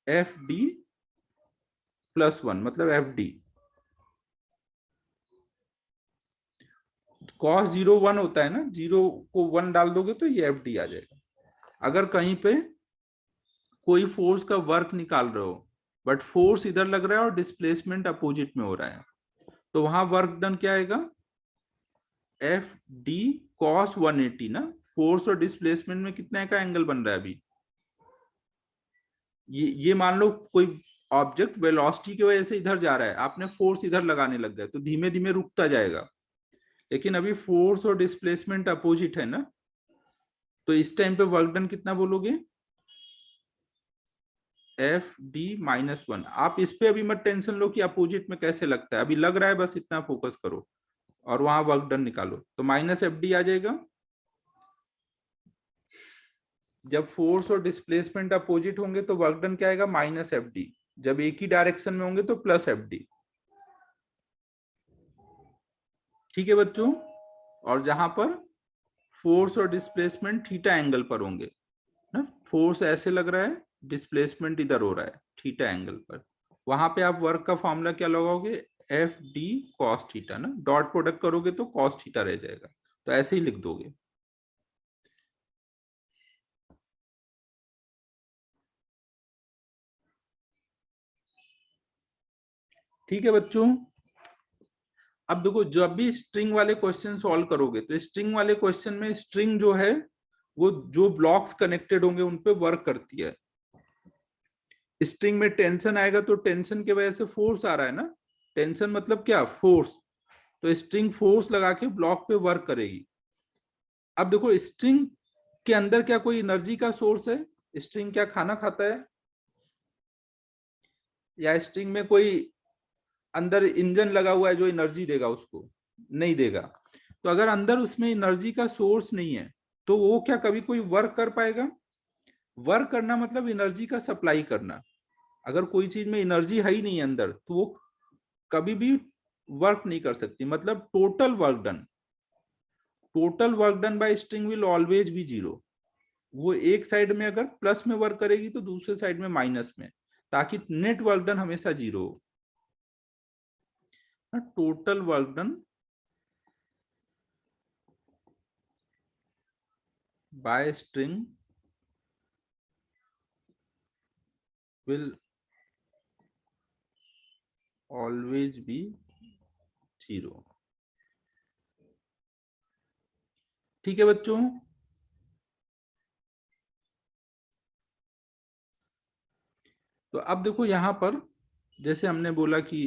एफ डी प्लस वन, मतलब एफ डी। कॉस 0 1 होता है ना, 0 को 1 डाल दोगे तो ये एफ डी आ जाएगा। अगर कहीं पे कोई फोर्स का वर्क निकाल रहे हो बट फोर्स इधर लग रहा है और डिस्प्लेसमेंट अपोजिट में हो रहा है तो वहां वर्क डन क्या आएगा, एफ डी कॉस 180 ना। फोर्स और डिस्प्लेसमेंट में कितने का एंगल बन रहा है अभी, ये मान लो कोई ऑब्जेक्ट वेलोसिटी की वजह से इधर जा रहा है, आपने फोर्स इधर लगाने लग गए तो धीमे धीमे रुकता जाएगा, लेकिन अभी फोर्स और डिस्प्लेसमेंट अपोजिट है ना, तो इस टाइम पे वर्क डन कितना बोलोगे, एफ डी माइनस वन। आप इस पे अभी मत टेंशन लो कि अपोजिट में कैसे लगता है, अभी लग रहा है, बस इतना फोकस करो और वहां वर्क डन निकालो। तो माइनस एफ डी आ जाएगा, जब फोर्स और डिस्प्लेसमेंट अपोजिट होंगे तो वर्क डन क्या आएगा, माइनस एफ डी। जब एक ही डायरेक्शन में होंगे तो प्लस एफ डी। ठीक है बच्चों, और जहां पर फोर्स और डिस्प्लेसमेंट थीटा एंगल पर होंगे ना, फोर्स ऐसे लग रहा है, डिस्प्लेसमेंट इधर हो रहा है थीटा एंगल पर, वहां पे आप वर्क का फॉर्मूला क्या लगाओगे, एफ डी कॉस थीटा ना, डॉट प्रोडक्ट करोगे तो कॉस थीटा रह जाएगा, तो ऐसे ही लिख दोगे। ठीक है बच्चों, अब देखो जब भी स्ट्रिंग वाले क्वेश्चन सॉल्व करोगे तो स्ट्रिंग वाले क्वेश्चन में स्ट्रिंग जो है वो जो ब्लॉक्स कनेक्टेड होंगे उन पे वर्क करती है। स्ट्रिंग में टेंशन आएगा तो टेंशन की वजह से फोर्स आ रहा है ना, टेंशन मतलब क्या, फोर्स। तो स्ट्रिंग फोर्स लगा के ब्लॉक पे वर्क करेगी। अब देखो स्ट्रिंग के अंदर क्या कोई एनर्जी का सोर्स है, स्ट्रिंग क्या खाना खाता है, या स्ट्रिंग में कोई अंदर इंजन लगा हुआ है जो एनर्जी देगा उसको, नहीं देगा। तो अगर अंदर उसमें एनर्जी का सोर्स नहीं है तो वो क्या कभी कोई वर्क कर पाएगा, वर्क करना मतलब एनर्जी का सप्लाई करना। अगर कोई चीज में एनर्जी है ही नहीं अंदर तो वो कभी भी वर्क नहीं कर सकती, मतलब total work done. Total work done by string will always be zero. वो एक साइड में अगर प्लस में वर्क करेगी तो दूसरे साइड में माइनस में, ताकि नेट वर्क डन हमेशा जीरो हो। Total work done by string will always be zero. ठीक है बच्चों, तो अब देखो यहां पर जैसे हमने बोला कि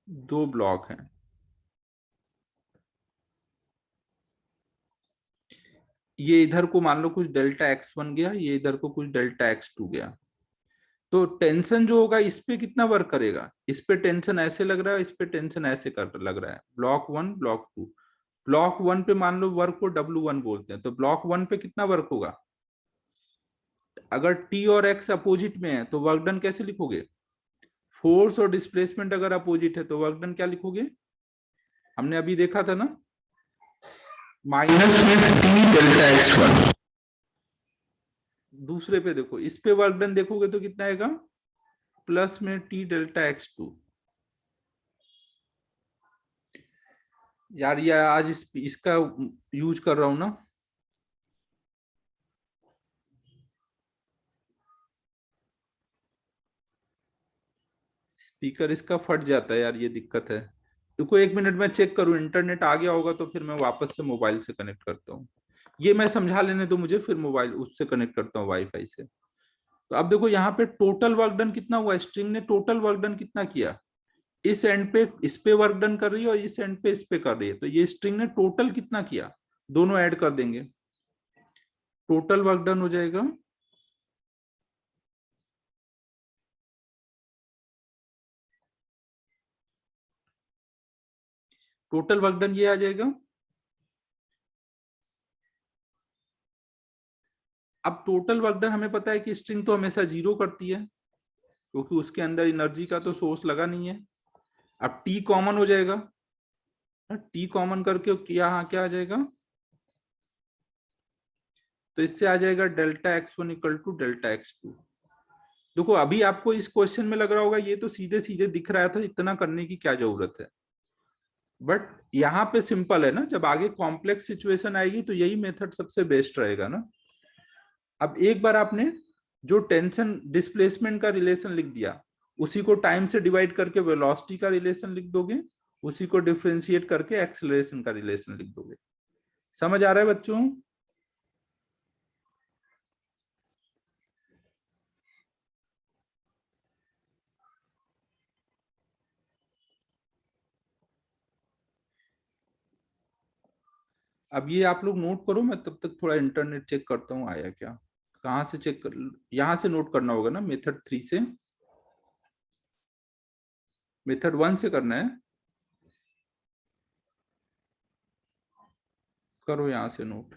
दो ब्लॉक हैं, ये इधर को मान लो कुछ डेल्टा एक्स वन गया, ये इधर को कुछ डेल्टा एक्स टू गया, तो टेंशन जो होगा इस पे कितना वर्क करेगा, इस पे टेंशन ऐसे लग रहा है, इस पे टेंशन ऐसे कर लग रहा है, block one block two. Block one पे मान लो वर्क को W1 बोलते हैं, तो ब्लॉक वन पे कितना वर्क होगा, अगर टी और एक्स अपोजिट में है तो वर्क डन कैसे लिखोगे, फोर्स और डिस्प्लेसमेंट अगर अपोजिट है तो वर्क डन क्या लिखोगे, हमने अभी देखा था ना, माइनस में टी डेल्टा एक्स वन। दूसरे पे देखो, इस पे वर्क डन देखोगे तो कितना आएगा, प्लस में टी डेल्टा एक्स टू। यार ये आज इसका यूज कर रहा हूं ना, स्पीकर इसका फट जाता है यार, ये दिक्कत है। देखो एक मिनट में चेक करूं, इंटरनेट आ गया होगा तो फिर मैं वापस से मोबाइल से कनेक्ट करता हूँ। ये मैं समझा लेने दो मुझे, फिर मोबाइल उससे कनेक्ट करता हूँ वाईफाई से। तो अब देखो यहाँ पे टोटल वर्क डन कितना हुआ, स्ट्रिंग ने टोटल वर्क डन कितना किया, इस एंड पे इस पे वर्क डन कर रही है और इस एंड पे इस पे कर रही है, तो ये स्ट्रिंग ने टोटल कितना किया, दोनों ऐड कर देंगे, टोटल वर्क डन हो जाएगा टोटल वर्क डन ये आ जाएगा। अब टोटल वर्क डन हमें पता है कि स्ट्रिंग तो हमेशा जीरो करती है, क्योंकि उसके अंदर एनर्जी का तो सोर्स लगा नहीं है। अब टी कॉमन हो जाएगा, टी कॉमन करके यहाँ क्या आ जाएगा, तो इससे आ जाएगा delta x one equal to delta x two. देखो अभी आपको इस क्वेश्चन में लग रहा होगा ये तो सीधे सीधे दिख रहा था, इतना करने की क्या जरूरत है, बट यहाँ पे सिंपल है ना, जब आगे कॉम्प्लेक्स सिचुएशन आएगी तो यही मेथड सबसे बेस्ट रहेगा ना। अब एक बार आपने जो टेंशन डिस्प्लेसमेंट का रिलेशन लिख दिया, उसी को टाइम से डिवाइड करके वेलोसिटी का रिलेशन लिख दोगे, उसी को डिफरेंशिएट करके एक्सेलरेशन का रिलेशन लिख दोगे। समझ आ रहा है बच्चों? अब ये आप लोग नोट करो, मैं तब तक थोड़ा इंटरनेट चेक करता हूँ आया क्या। कहाँ से चेक कर, यहाँ से नोट करना होगा ना, मेथड थ्री से, मेथड वन से करना है, करो यहाँ से नोट।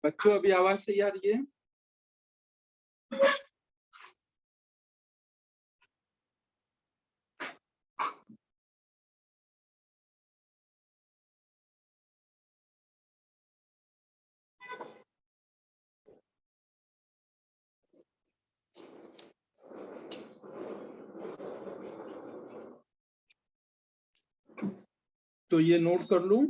बच्चों अभी आवाज सही आ रही है? तो ये नोट कर लूं।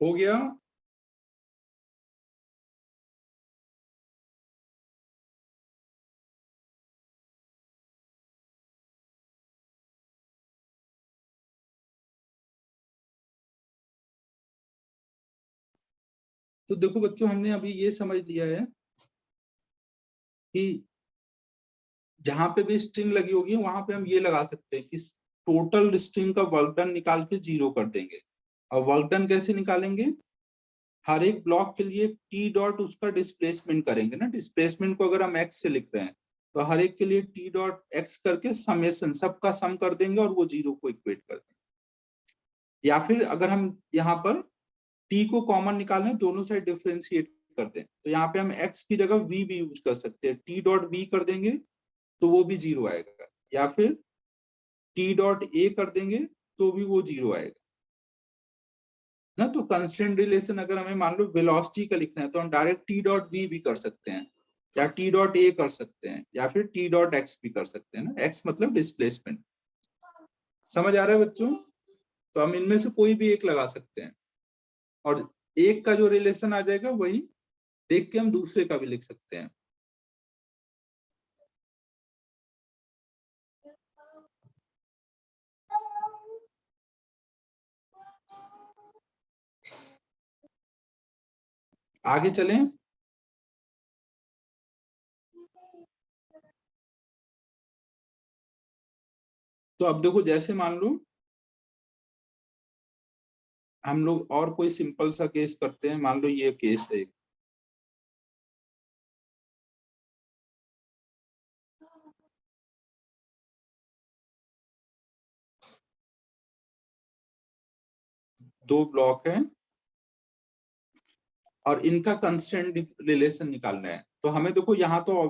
हो गया? तो देखो बच्चों, हमने अभी ये समझ लिया है कि जहां पे भी स्ट्रिंग लगी होगी वहां पे हम ये लगा सकते हैं कि टोटल स्ट्रिंग का वर्क डन निकाल के 0 कर देंगे। और वर्क डन कैसे निकालेंगे? हर एक ब्लॉक के लिए टी डॉट उसका डिस्प्लेसमेंट करेंगे ना। डिस्प्लेसमेंट को अगर हम एक्स से लिख रहे हैं तो हर एक के लिए टी डॉट एक्स करके समेशन सबका सम कर देंगे और वो 0 को इक्वेट कर देंगे। या फिर अगर हम यहाँ पर टी को कॉमन निकालने दोनों साइड डिफरेंशिएट कर दें तो यहाँ पे हम एक्स की जगह वी भी यूज कर सकते हैं। टी डॉट वी कर देंगे तो वो भी 0 आएगा, या फिर टी डॉट ए कर देंगे तो भी वो 0 आएगा ना। तो कंस्ट्रेंट रिलेशन अगर हमें मान लो वेलोसिटी का लिखना है तो हम डायरेक्ट टी डॉट बी भी कर सकते हैं, या टी डॉट ए कर सकते हैं, या फिर टी डॉट एक्स भी कर सकते हैं ना। एक्स मतलब डिस्प्लेसमेंट। समझ आ रहा है बच्चों? तो हम इनमें से कोई भी एक लगा सकते हैं और एक का जो रिलेशन आ जाएगा वही देख के हम दूसरे का भी लिख सकते हैं। आगे चलें। तो अब देखो, जैसे मान लो हम लोग और कोई सिंपल सा केस करते हैं। मान लो ये केस है, दो ब्लॉक हैं और इनका कंस्ट्रेंट रिलेशन निकालना है। तो हमें देखो यहाँ तो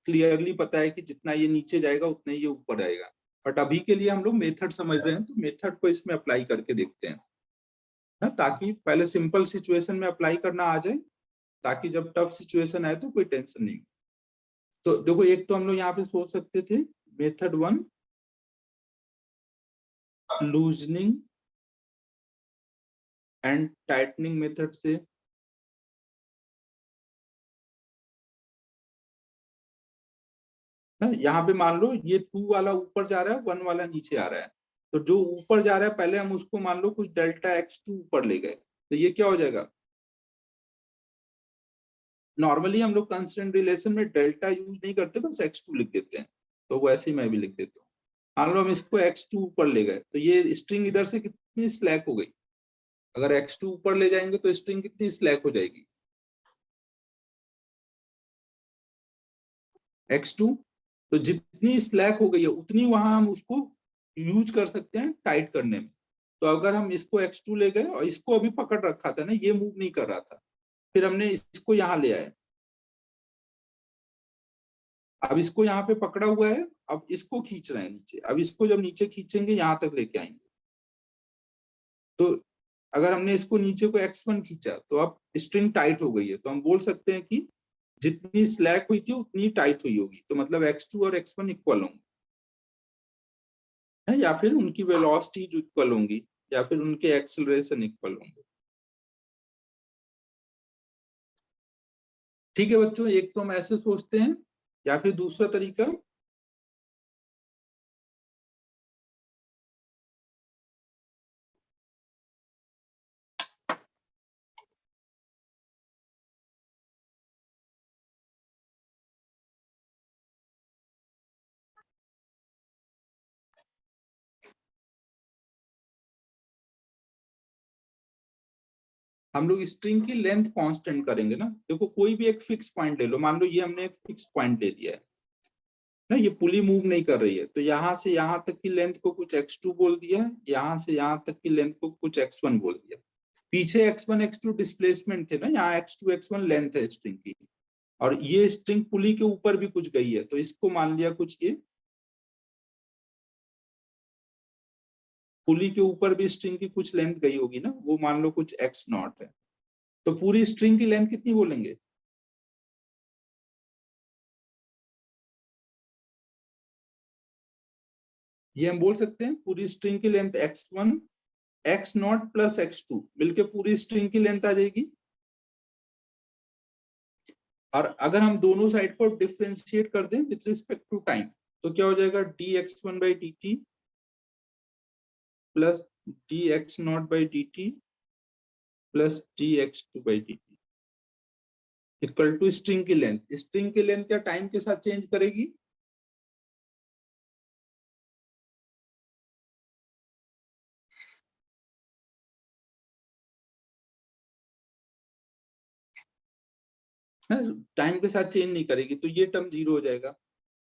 क्लियरली पता है कि जितना ये नीचे जाएगा उतना ही ये ऊपर आएगा, बट अभी के लिए हम लोग मेथड समझ रहे हैं, तो मेथड को इसमें अप्लाई करके देखते हैं ना, ताकि पहले सिंपल सिचुएशन में अप्लाई करना आ जाए, ताकि जब टफ सिचुएशन आए तो कोई टेंशन नहीं। तो देखो एक तो हम लोग यहाँ पे सोच सकते थे method 1 loosening and tightening method से, ना यहाँ पे मान लो ये 2 वाला ऊपर जा रहा है, 1 वाला नीचे आ रहा है, तो जो ऊपर जा रहा है पहले हम उसको मान लो कुछ डेल्टा x2 ऊपर ले गए, तो ये क्या हो जाएगा, नॉर्मली हम लोग कंस्टेंट रिलेशन में डेल्टा यूज नहीं करते, बस x2 लिख देते हैं, तो वैसे ही मैं भी लिख देता हूँ। मान लो हम इसको x2 ऊपर ले गए, तो ये स्ट्रिंग इधर से कितनी स्लैक हो गई, अगर x2 ऊपर ले जाएंगे तो स्ट्रिंग कितनी स्लैक हो जाएगी, x2, तो जितनी स्लैक हो गई है उतनी वहां हम उसको यूज कर सकते हैं टाइट करने में। तो अगर हम इसको x2 ले गए और इसको अभी पकड़ रखा था ना, ये मूव नहीं कर रहा था, फिर हमने इसको यहाँ ले आए, अब इसको यहाँ पे पकड़ा हुआ है, अब इसको खींच रहे हैं नीचे, अब इसको जब नीचे खींचेंगे यहाँ तक लेके आएंगे, तो अगर हमने इसको नीचे को x1 खींचा तो अब स्ट्रिंग टाइट हो गई है, तो हम बोल सकते हैं कि जितनी स्लैक हुई थी उतनी टाइट हुई होगी, तो मतलब x2 और x1 इक्वल होंगे, या फिर उनकी वेलोसिटी इक्वल होंगी, या फिर उनके एक्सेलरेशन इक्वल होंगे। ठीक है बच्चों, एक तो हम ऐसे सोचते हैं, या फिर दूसरा तरीका हम लोग स्ट्रिंग की लेंथ कांस्टेंट करेंगे ना। देखो कोई भी एक फिक्स पॉइंट ले लो, मान लो ये हमने एक फिक्स पॉइंट ले लिया है ना, ये पुली मूव नहीं कर रही है, तो यहाँ से यहाँ तक की लेंथ को कुछ x2 बोल दिया, यहाँ से यहाँ तक की लेंथ को कुछ x1 बोल दिया। पीछे x1 x2 डिस्प्लेसमेंट थे ना, यहाँ x2 x1 लेंथ है स्ट्रिंग की, और ये स्ट्रिंग पुली के ऊपर भी कुछ गई है, तो इसको मान लिया कुछ ये पुली के ऊपर भी स्ट्रिंग की कुछ लेंथ गई होगी ना, वो मान लो कुछ x0 है, तो पूरी स्ट्रिंग की लेंथ कितनी बोलेंगे, ये हम बोल सकते हैं पूरी स्ट्रिंग की length x1 x0 plus x2 मिलके पूरी स्ट्रिंग की लेंथ आ जाएगी। और अगर हम दोनों साइड को डिफरेंशिएट कर दें विथ रिस्पेक्ट टू टाइम, तो क्या हो जाएगा dx1 by dt plus dx0 by dt plus dx2 by dt equal to string की लेंथ। स्ट्रिंग की लेंथ क्या टाइम के साथ चेंज करेगी, टाइम के साथ चेंज नहीं करेगी, तो ये टर्म 0 हो जाएगा।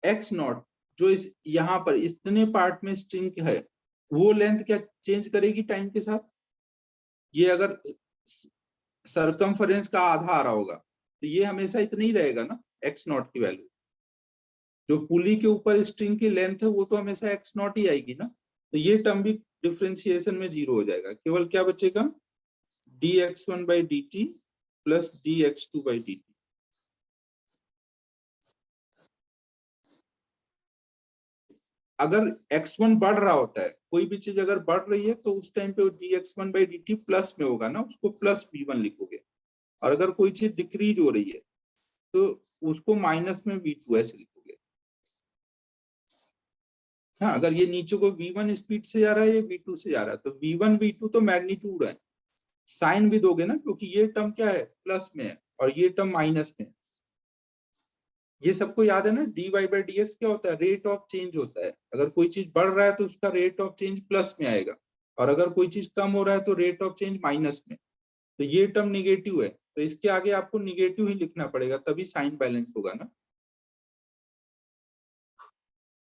x0 जो इस यहाँ पर इतने पार्ट में स्ट्रिंग है, वो लेंथ क्या चेंज करेगी टाइम के साथ, ये अगर सरकमफरेंस का आधा आ रहा होगा तो ये हमेशा इतना ही रहेगा ना x0 की वैल्यू, जो पुली के ऊपर स्ट्रिंग की लेंथ है वो तो हमेशा x0 ही आएगी ना, तो ये टर्म भी डिफरेंशिएशन में 0 हो जाएगा, केवल क्या बचेगा dx1 by dt plus dx2 by dt। अगर x1 बढ़ रहा होता है, कोई भी चीज अगर बढ़ रही है, तो उस टाइम पे dx1 by dt प्लस में होगा ना, उसको प्लस v1 लिखोगे, और अगर कोई चीज डिक्रीज हो रही है तो उसको माइनस में v2 ऐसे लिखोगे। हाँ, अगर ये नीचे को v1 स्पीड से जा रहा है, ये v2 से जा रहा है, तो v1 v2 तो मैग्नीट्यूड है, साइन भी दोगे ना, क्योंकि ये टर्म क्या है प्लस में है और ये टर्म माइनस में है। ये सबको याद है ना, dy by dx क्या होता है, रेट ऑफ चेंज होता है, अगर कोई चीज बढ़ रहा है तो उसका रेट ऑफ चेंज प्लस में आएगा, और अगर कोई चीज कम हो रहा है तो रेट ऑफ चेंज माइनस में। तो ये टर्म निगेटिव है, तो इसके आगे आपको निगेटिव ही लिखना पड़ेगा, तभी साइन बैलेंस होगा ना।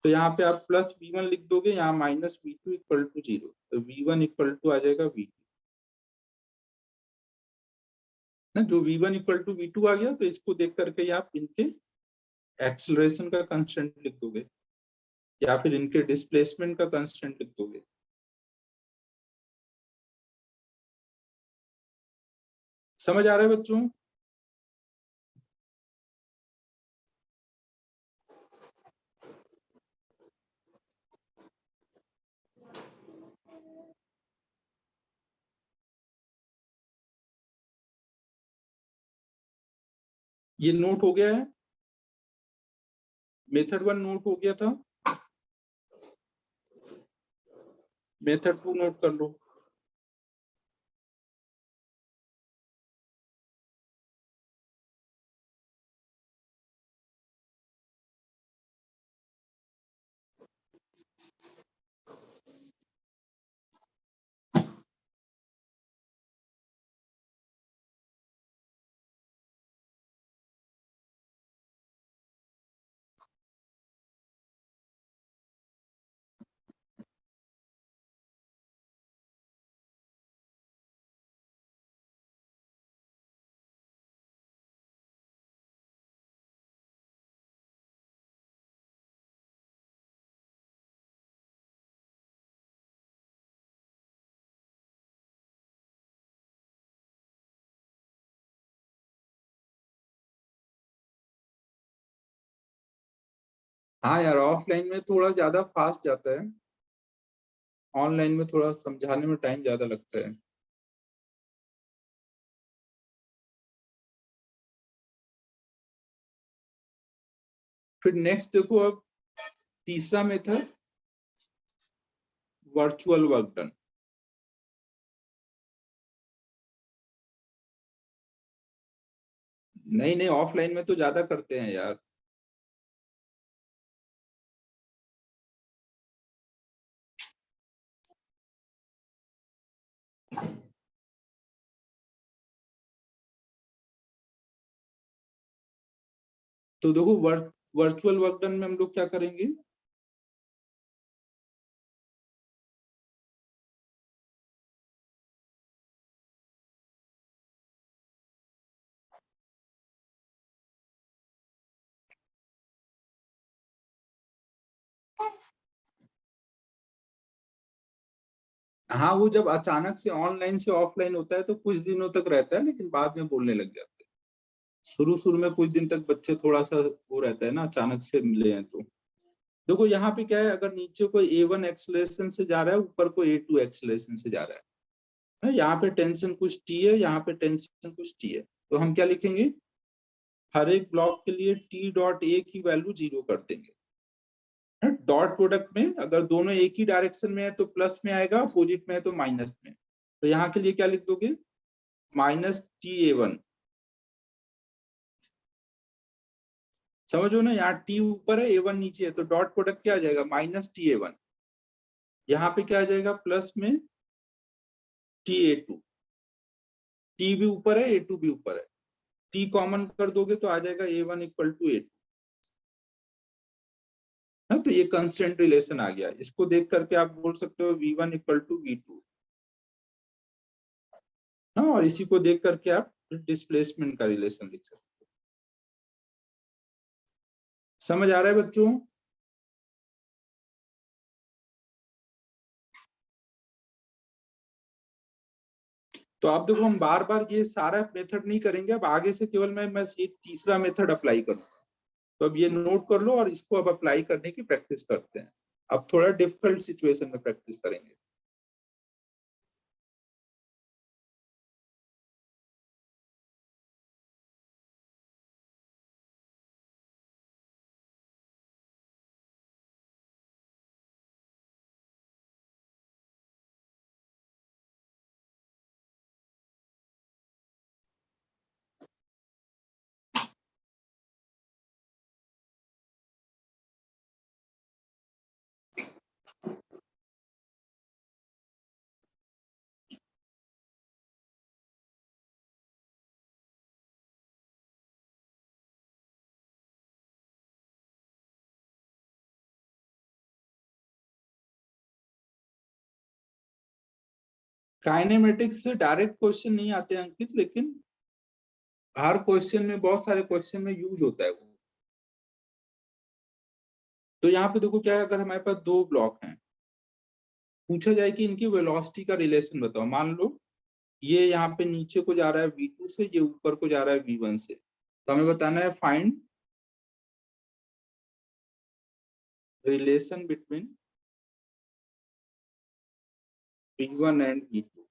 तो यहाँ पे आप प्लस v1 लिख दोगे, यहाँ माइनस v2 इक्वल टू 0, तो v1 इक्वल टू आ जाएगा v2। ना, जो v1 इक्वल टू v2 आ गया, तो इसको देख करके आप इनके एक्सेलरेशन का कांस्टेंट लिख दोगे या फिर इनके डिस्प्लेसमेंट का कांस्टेंट लिख दोगे। समझ आ रहा है बच्चों? ये नोट हो गया है, मेथड 1 नोट हो गया था, मेथड 2 नोट कर लो। हाँ यार, ऑफलाइन में थोड़ा ज्यादा फास्ट जाता है, ऑनलाइन में थोड़ा समझाने में टाइम ज्यादा लगता है। फिर नेक्स्ट देखो, अब तीसरा मेथड वर्चुअल वर्क डन। नहीं नहीं, ऑफलाइन में तो ज्यादा करते हैं यार। तो देखो, वर्चुअल वर्क डन में हम लोग क्या करेंगे, हाँ वो जब अचानक से ऑनलाइन से ऑफलाइन होता है तो कुछ दिनों तक रहता है, लेकिन बाद में बोलने लग जाते हैं। शुरू शुरू में कुछ दिन तक बच्चे थोड़ा सा वो रहता है ना, अचानक से मिले हैं तो। देखो यहाँ पे क्या है, अगर नीचे कोई A1 एक्सेलरेशन से जा रहा है, ऊपर कोई A2 एक्सेलरेशन से जा रहा है, यहाँ पे टेंशन कुछ T है, यहाँ पे टेंशन कुछ T है, तो हम क्या लिखेंगे, हर एक ब्लॉक के लिए T डॉट A की वैल्यू 0 कर देंगे। डॉट प्रोडक्ट में अगर दोनों एक ही डायरेक्शन में है तो प्लस में आएगा, अपोजिट में है तो माइनस में। तो यहाँ के लिए क्या लिख दोगे, -TA1। समझो ना, यहाँ T ऊपर है, A1 नीचे है, तो डॉट प्रोडक्ट क्या आ जाएगा, -TA1। यहाँ पे क्या आ जाएगा, प्लस में TA2। T भी ऊपर है, A2 भी ऊपर है, T कॉमन कर दोगे तो आ जाएगा A1 इक्वल टू A2। तो ये कंस्टेंट रिलेशन आ गया, इसको देख करके आप बोल सकते हो V1 इक्वल टू V2। और इसी को देख करके आप डिस्प्लेसमेंट का रिलेशन लिख सकते हो। समझ आ रहा है बच्चों? तो आप देखो, हम बार बार ये सारा मेथड नहीं करेंगे, अब आगे से केवल मैं ये तीसरा मेथड अप्लाई करूंगा। तो अब ये नोट कर लो और इसको अब अप्लाई करने की प्रैक्टिस करते हैं। अब थोड़ा डिफिकल्ट सिचुएशन में प्रैक्टिस करेंगे। काइनेमेटिक्स से डायरेक्ट क्वेश्चन नहीं आते अंकित, लेकिन हर क्वेश्चन में, बहुत सारे क्वेश्चन में यूज होता है वो। तो यहाँ पे देखो क्या है, अगर हमारे पास दो ब्लॉक हैं, पूछा जाए कि इनकी वेलोसिटी का रिलेशन बताओ। मान लो ये यहाँ पे नीचे को जा रहा है v2 से, ये ऊपर को जा रहा है v1 से, तो हमें बताना है find relation between v1 and v2।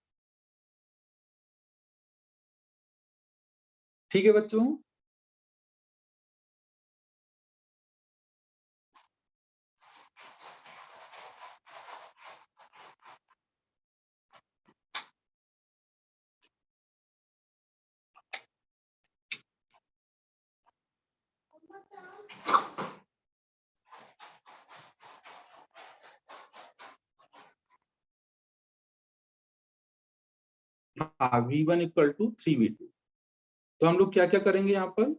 ठीक है बच्चों? हाँ, v1 इक्वल टू 3v2। तो हम लोग क्या क्या करेंगे यहाँ पर,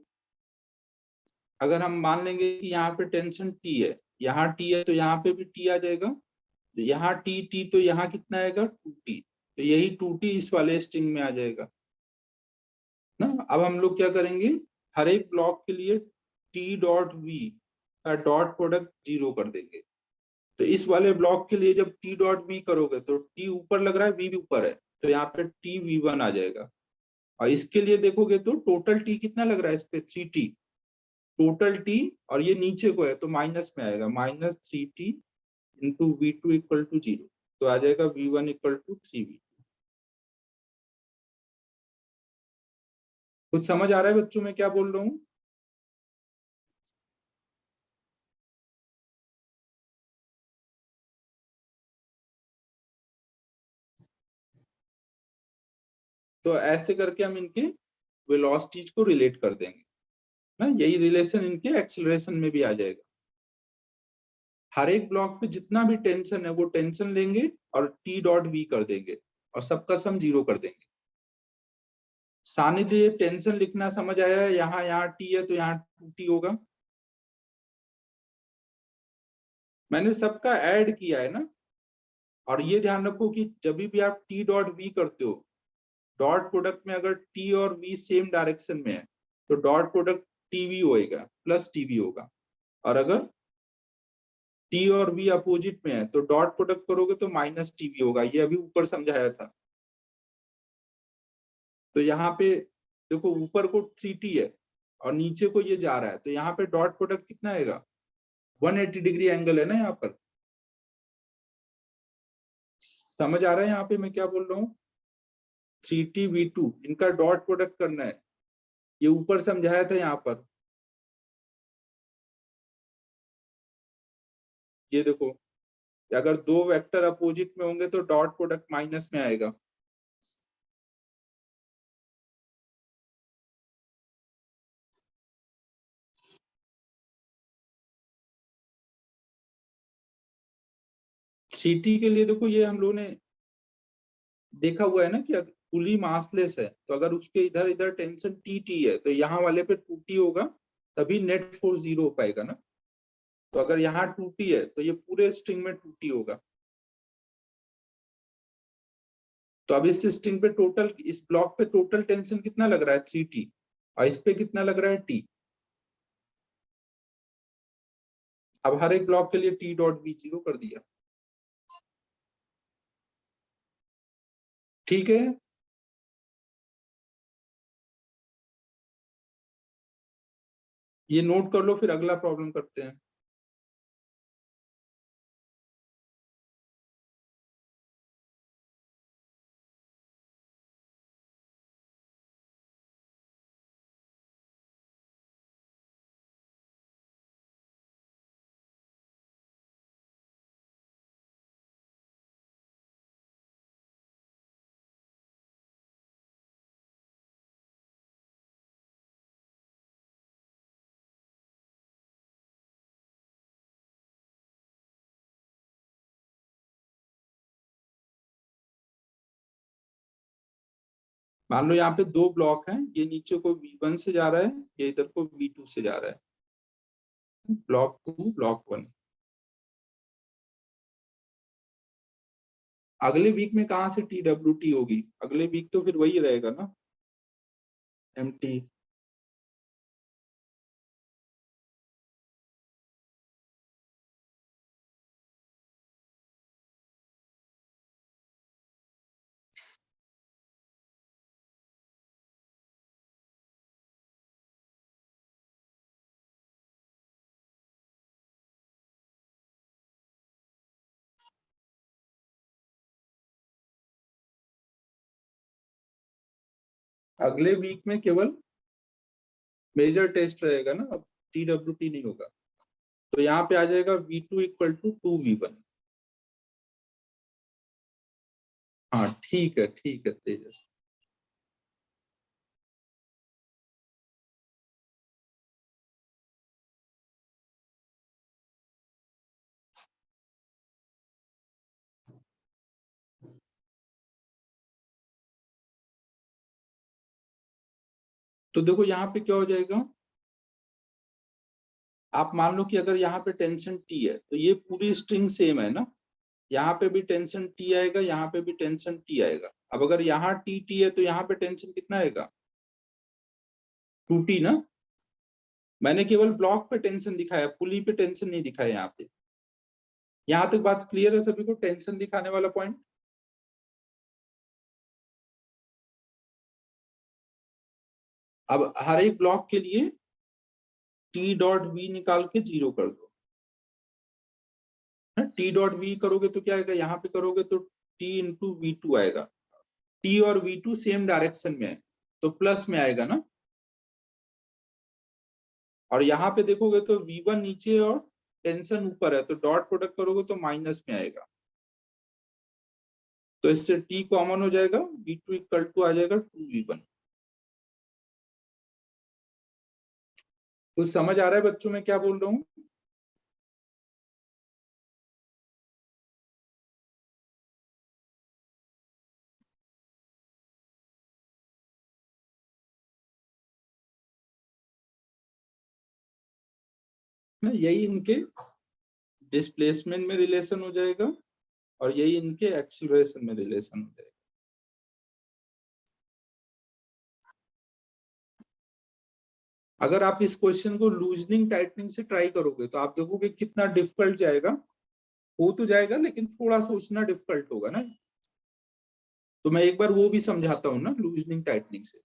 अगर हम मान लेंगे कि यहाँ पे टेंशन T है, यहाँ T है, तो यहाँ पे भी T आ जाएगा, तो यहाँ T, तो यहाँ कितना आएगा 2T, तो यही 2T इस वाले स्ट्रिंग में आ जाएगा ना। अब हम लोग क्या करेंगे, हर एक ब्लॉक के लिए T डॉट V का डॉट प्रोडक्ट 0 कर देंगे। तो इस वाले ब्लॉक के लिए जब T डॉट V करोगे तो T ऊपर लग रहा है, V भी ऊपर है, तो यहाँ पे T V1 आ जाएगा। और इसके लिए देखोगे तो टोटल T कितना लग रहा है इस पे, 3T टोटल T, और ये नीचे को है तो माइनस में आएगा, -3T into V2 equal to 0, तो आ जाएगा V1 इक्वल टू 3V। कुछ समझ आ रहा है बच्चों मैं क्या बोल रहा हूँ? तो ऐसे करके हम इनके वेलोसिटीज को रिलेट कर देंगे ना, यही रिलेशन इनके एक्सेलरेशन में भी आ जाएगा। हर एक ब्लॉक पे जितना भी टेंशन है वो टेंशन लेंगे और T डॉट V कर देंगे और सबका सम 0 कर देंगे। सानिध्य टेंशन लिखना समझ आया है? यहाँ T है तो यहाँ 2T होगा। मैंने सबका ऐड किया है ना। और ये ध्यान रखो कि जब भी आप T डॉट V करते हो, डॉट प्रोडक्ट में अगर T और V सेम डायरेक्शन में है तो डॉट प्रोडक्ट TV होएगा, प्लस TV होगा। और अगर T और V अपोजिट में है तो डॉट प्रोडक्ट करोगे तो माइनस TV होगा। ये अभी ऊपर समझाया था। तो यहाँ पे देखो ऊपर को 3T है और नीचे को ये जा रहा है, तो यहाँ पे डॉट प्रोडक्ट कितना आएगा, 180 डिग्री एंगल है ना यहाँ पर। समझ आ रहा है यहाँ पे मैं क्या बोल रहा हूँ? 3T V2 इनका डॉट प्रोडक्ट करना है, ये ऊपर समझाया था यहाँ पर। ये देखो, अगर दो वेक्टर अपोजिट में होंगे तो डॉट प्रोडक्ट माइनस में आएगा। सीटी के लिए देखो, ये हम लोगों ने देखा हुआ है ना कि पुली मासलेस है, तो अगर उसके इधर इधर टेंशन टी है तो यहाँ वाले पे 2T होगा, तभी नेट फोर्स 0 हो पाएगा ना। तो अगर यहाँ 2T है तो ये पूरे स्ट्रिंग में 2T होगा। तो अब इस स्ट्रिंग पे टोटल, इस ब्लॉक पे टोटल टेंशन कितना लग रहा है, 3T, और इस पे कितना लग रहा है, T। अब हर एक ब्लॉक के लिए T डॉट V 0 कर दिया। ठीक है, ये नोट कर लो, फिर अगला प्रॉब्लम करते हैं। मान लो यहाँ पे दो ब्लॉक हैं, ये नीचे को V1 से जा रहा है, ये इधर को V2 से जा रहा है, ब्लॉक 2 ब्लॉक 1। अगले वीक में कहाँ से TWT होगी, अगले वीक तो फिर वही रहेगा ना, MT। अगले वीक में केवल मेजर टेस्ट रहेगा ना, अब TWT नहीं होगा। तो यहाँ पे आ जाएगा V2 इक्वल टू 2V1। हाँ ठीक है तेजस। तो देखो यहाँ पे क्या हो जाएगा, आप मान लो कि अगर यहाँ पे टेंशन T है तो ये पूरी स्ट्रिंग सेम है ना, यहाँ पे भी टेंशन T आएगा, यहाँ पे भी टेंशन T आएगा। अब अगर यहाँ T है तो यहाँ पे टेंशन कितना आएगा, 2T ना। मैंने केवल ब्लॉक पे टेंशन दिखाया, पुली पे टेंशन नहीं दिखाया यहाँ पे। यहाँ तक बात क्लियर है सभी को, टेंशन दिखाने वाला पॉइंट। अब हर एक ब्लॉक के लिए T.V निकाल के 0 कर दो। T.V करोगे तो क्या आएगा, यहाँ पे करोगे तो T इंटू V2 आएगा। T और V2 सेम डायरेक्शन में है तो प्लस में आएगा ना, और यहाँ पे देखोगे तो V1 नीचे और टेंशन ऊपर है तो डॉट प्रोडक्ट करोगे तो माइनस में आएगा। तो इससे T कॉमन हो जाएगा, V2 इक्वल टू आ जाएगा 2V1। कुछ समझ आ रहा है बच्चों में क्या बोल रहा हूँ? यही इनके डिस्प्लेसमेंट में रिलेशन हो जाएगा और यही इनके एक्सीलरेशन में रिलेशन हो जाएगा। अगर आप इस क्वेश्चन को लूजनिंग टाइटनिंग से ट्राई करोगे तो आप देखोगे कितना डिफिकल्ट जाएगा। हो तो जाएगा लेकिन थोड़ा सोचना डिफिकल्ट होगा ना। तो मैं एक बार वो भी समझाता हूँ ना लूजनिंग टाइटनिंग से।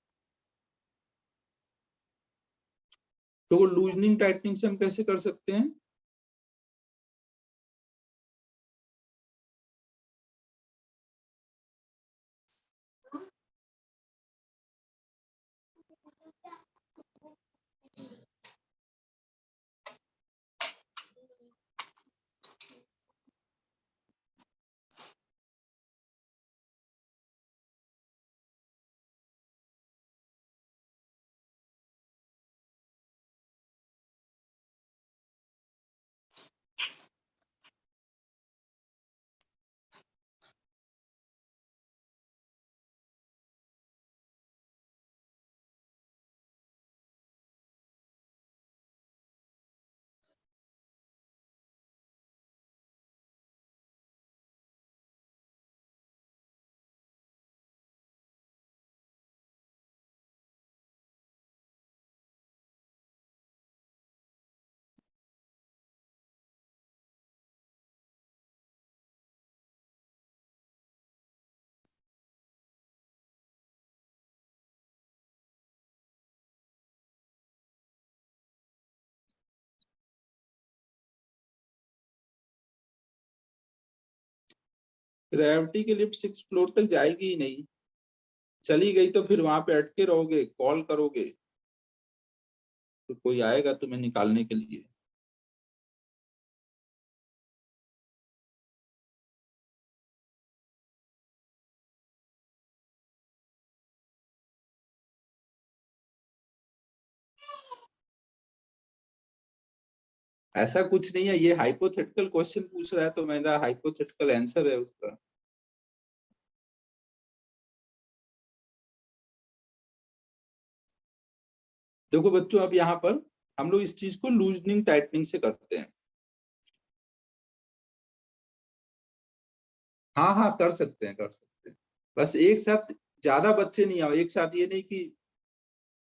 तो वो लूजनिंग टाइटनिंग से हम कैसे कर सकते हैं, ग्रेविटी की लिफ्ट 6 फ्लोर तक जाएगी ही नहीं, चली गई तो फिर वहां पे अटके रहोगे, कॉल करोगे तो कोई आएगा तुम्हें निकालने के लिए। ऐसा कुछ नहीं है, ये हाइपोथेटिकल क्वेश्चन पूछ रहा है तो मेरा हाइपोथेटिकल आंसर है उसका। देखो बच्चों, अब यहाँ पर हम लोग इस चीज को लूजनिंग टाइटनिंग से करते हैं। हाँ हाँ कर सकते हैं, कर सकते हैं। बस एक साथ ज्यादा बच्चे नहीं आओ, एक साथ ये नहीं कि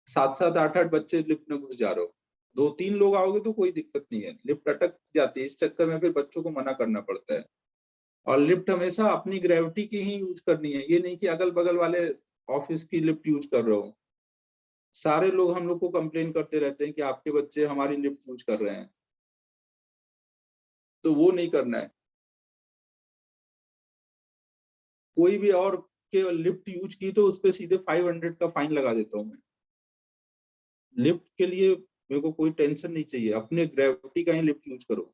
7-7 8-8 बच्चे लिफ्ट में घुस जा रहे हो। 2-3 लोग आओगे तो कोई दिक्कत नहीं है, लिफ्ट अटक जाती है, इस चक्कर में फिर बच्चों को मना करना पड़ता है। और लिफ्ट हमेशा अपनी ग्रेविटी की ही यूज करनी है, ये नहीं कि अगल बगल वाले ऑफिस की लिफ्ट यूज कर रहे हो। सारे लोग हम लोग को कंप्लेन करते रहते हैं कि आपके बच्चे हमारी लिफ्ट यूज कर रहे हैं, तो वो नहीं करना है। कोई भी और लिफ्ट यूज की तो उस पर सीधे 500 का फाइन लगा देता हूँ मैं। लिफ्ट के लिए मेरे को कोई टेंशन नहीं चाहिए, अपने ग्रेविटी का ही लिफ्ट यूज करो।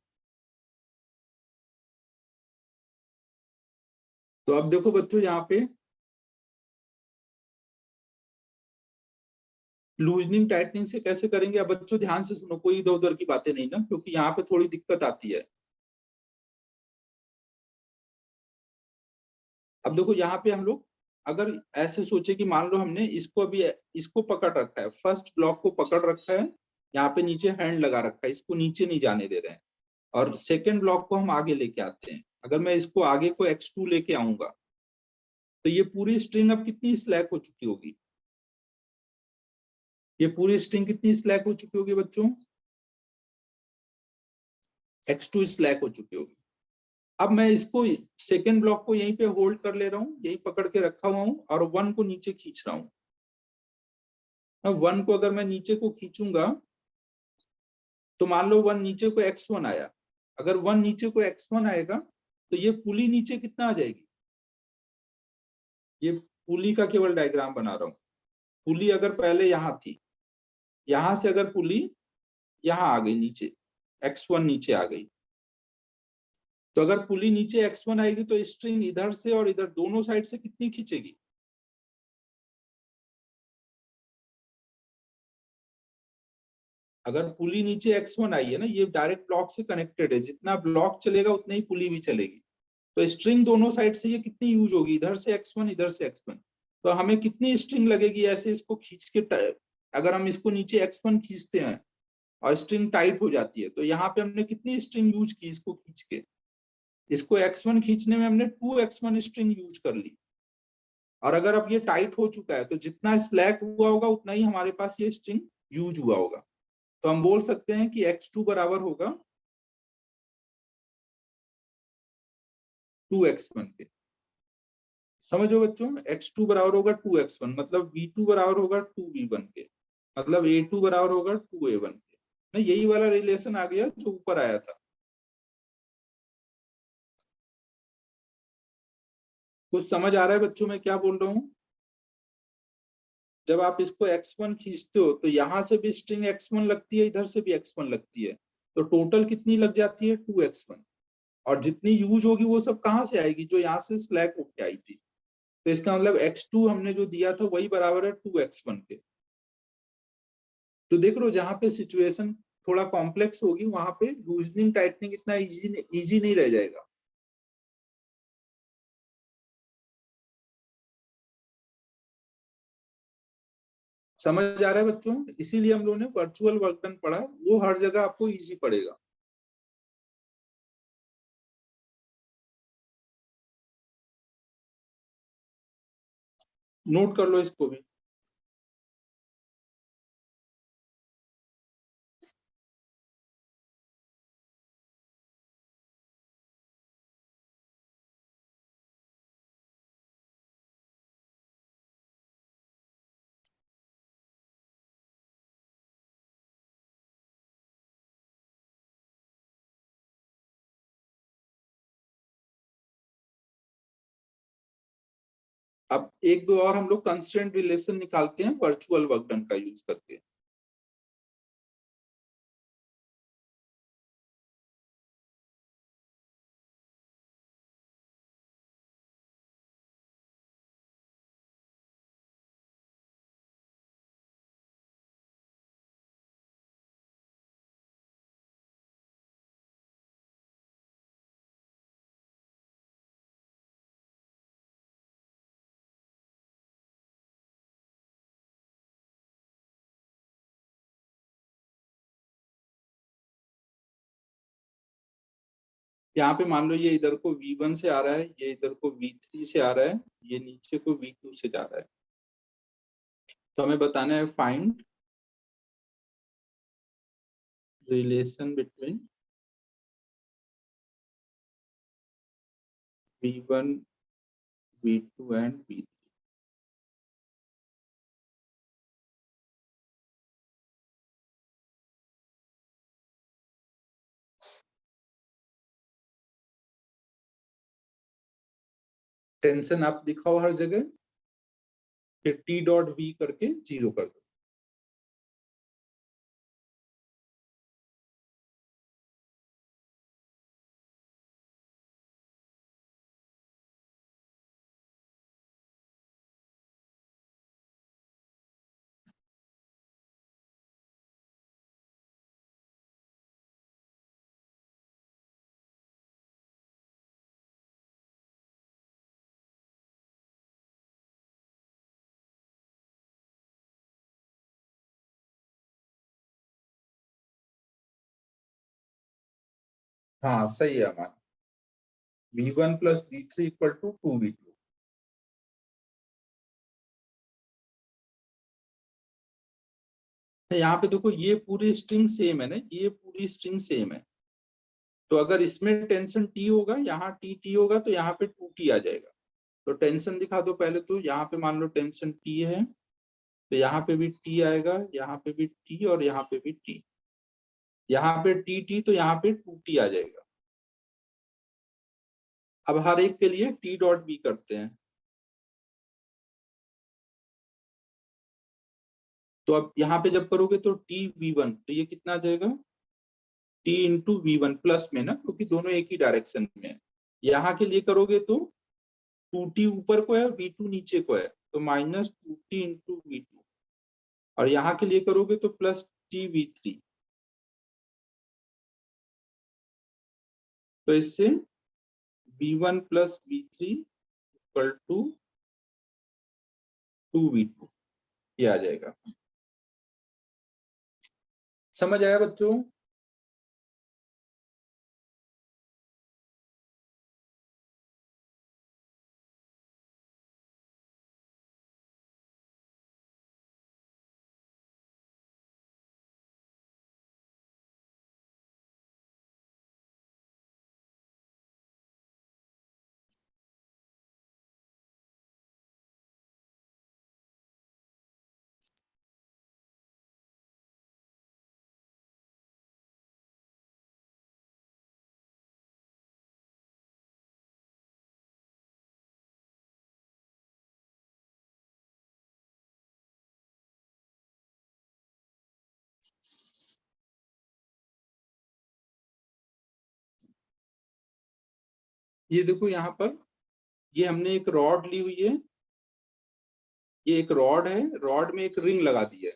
तो अब देखो बच्चों, यहाँ पे लूजनिंग टाइटनिंग से कैसे करेंगे। अब बच्चों ध्यान से सुनो, कोई इधर उधर की बातें नहीं ना, क्योंकि यहाँ पे थोड़ी दिक्कत आती है। अब देखो यहाँ पे हम लोग अगर ऐसे सोचे कि मान लो हमने इसको अभी इसको पकड़ रखा है, फर्स्ट ब्लॉक को पकड़ रखा है, यहाँ पे नीचे हैंड लगा रखा है, इसको नीचे नहीं जाने दे रहे हैं, और सेकेंड ब्लॉक को हम आगे लेके आते हैं। अगर मैं इसको आगे को x2 लेके आऊंगा तो ये पूरी स्ट्रिंग अब कितनी स्लैक हो चुकी होगी, ये पूरी स्ट्रिंग कितनी स्लैक हो चुकी होगी बच्चों, x2 स्लैक हो चुकी होगी। अब मैं इसको सेकेंड ब्लॉक को यहीं पे होल्ड कर ले रहा हूँ, यहीं पकड़ के रखा हुआ हूँ, और 1 को नीचे खींच रहा हूँ। अब 1 को अगर मैं नीचे को खींचूंगा तो मान लो 1 नीचे को x1 आया, अगर 1 नीचे को x1 आएगा तो ये पुली नीचे कितना आ जाएगी, ये पुली का केवल डायग्राम बना रहा हूँ। पुली अगर पहले यहाँ थी, यहां से अगर पुली यहाँ आ गई नीचे, x1 नीचे आ गई, तो अगर पुली नीचे x1 आएगी तो स्ट्रिंग इधर से और इधर दोनों साइड से कितनी खींचेगी, अगर पुली नीचे x1 आई है ना, ये डायरेक्ट ब्लॉक से कनेक्टेड है, जितना ब्लॉक चलेगा उतनी ही पुली भी चलेगी, तो स्ट्रिंग दोनों साइड से ये कितनी यूज होगी, इधर से x1 इधर से x1, तो हमें कितनी स्ट्रिंग लगेगी ऐसे इसको खींच के। अगर हम इसको नीचे x1 खींचते हैं और स्ट्रिंग टाइट हो जाती है, तो यहाँ पे हमने कितनी स्ट्रिंग यूज की इसको खींच के, इसको x1 खींचने में हमने 2x1 स्ट्रिंग यूज कर ली। और अगर अब ये टाइट हो चुका है तो जितना स्लैक हुआ होगा उतना ही हमारे पास ये स्ट्रिंग यूज हुआ होगा, तो हम बोल सकते हैं कि x2 बराबर होगा 2x1 के। समझो बच्चों, x2 बराबर होगा 2x1, मतलब v2 बराबर होगा 2v1 के, मतलब a2 बराबर होगा 2a1 के ना, यही वाला रिलेशन आ गया जो ऊपर आया था। कुछ समझ आ रहा है बच्चों मैं क्या बोल रहा हूँ। जब आप इसको x1 खींचते हो तो यहां से भी स्ट्रिंग x1 लगती है, इधर से भी x1 लगती है, तो टोटल कितनी लग जाती है 2x1, और जितनी यूज होगी वो सब कहाँ से आएगी, जो यहाँ से स्लैक होके आई थी, तो इसका मतलब x2 हमने जो दिया था वही बराबर है 2x1 के। तो देख लो जहाँ पे सिचुएशन थोड़ा कॉम्प्लेक्स होगी वहां पे लूजनिंग टाइटनिंग इतना इजी नहीं रह जाएगा। समझ आ रहा है बच्चों, इसीलिए हम लोगों ने वर्चुअल वर्क डन पढ़ा, वो हर जगह आपको इजी पड़ेगा। नोट कर लो इसको भी। अब एक दो और हम लोग कंस्ट्रेंट रिलेशन निकालते हैं वर्चुअल वर्क डन का यूज करके। यहाँ पे मान लो ये इधर को V1 से आ रहा है, ये इधर को V3 से आ रहा है, ये नीचे को V2 से जा रहा है, तो हमें बताना है find relation between V1 V2 and V3। Tension आप दिखाओ हर जगह, फिर टी डॉट वी करके 0 कर दो। हाँ सही है अमान, v1 plus v3 equal to 2v2। यहाँ पे देखो ये पूरी स्ट्रिंग सेम है ना, ये पूरी स्ट्रिंग सेम है, तो अगर इसमें टेंशन टी होगा, यहाँ टी टी होगा, तो यहाँ पे 2t आ जाएगा। तो टेंशन दिखा दो पहले, तो यहाँ पे मान लो टेंशन टी है, तो यहाँ पे भी टी आएगा, यहाँ पे भी टी, और यहाँ पे भी टी। यहाँ पे टी टी, तो यहाँ पे 2t आ जाएगा। अब हर एक के लिए टी डॉट बी करते हैं। तो अब यहाँ पे जब करोगे तो टी वी1, तो ये कितना आ जाएगा, टी इंटू वी1 प्लस में ना, क्योंकि दोनों एक ही डायरेक्शन में है। यहाँ के लिए करोगे तो 2t ऊपर को है, v2 नीचे को है, तो माइनस 2t इंटू वी2। और यहाँ के लिए करोगे तो प्लस टी वी3। तो इससे v1 plus v3 equal to 2v2 ये आ जाएगा। समझ आया बच्चों? ये देखो यहाँ पर, ये हमने एक रॉड ली हुई है, ये एक रॉड है, रॉड में एक रिंग लगा दी है।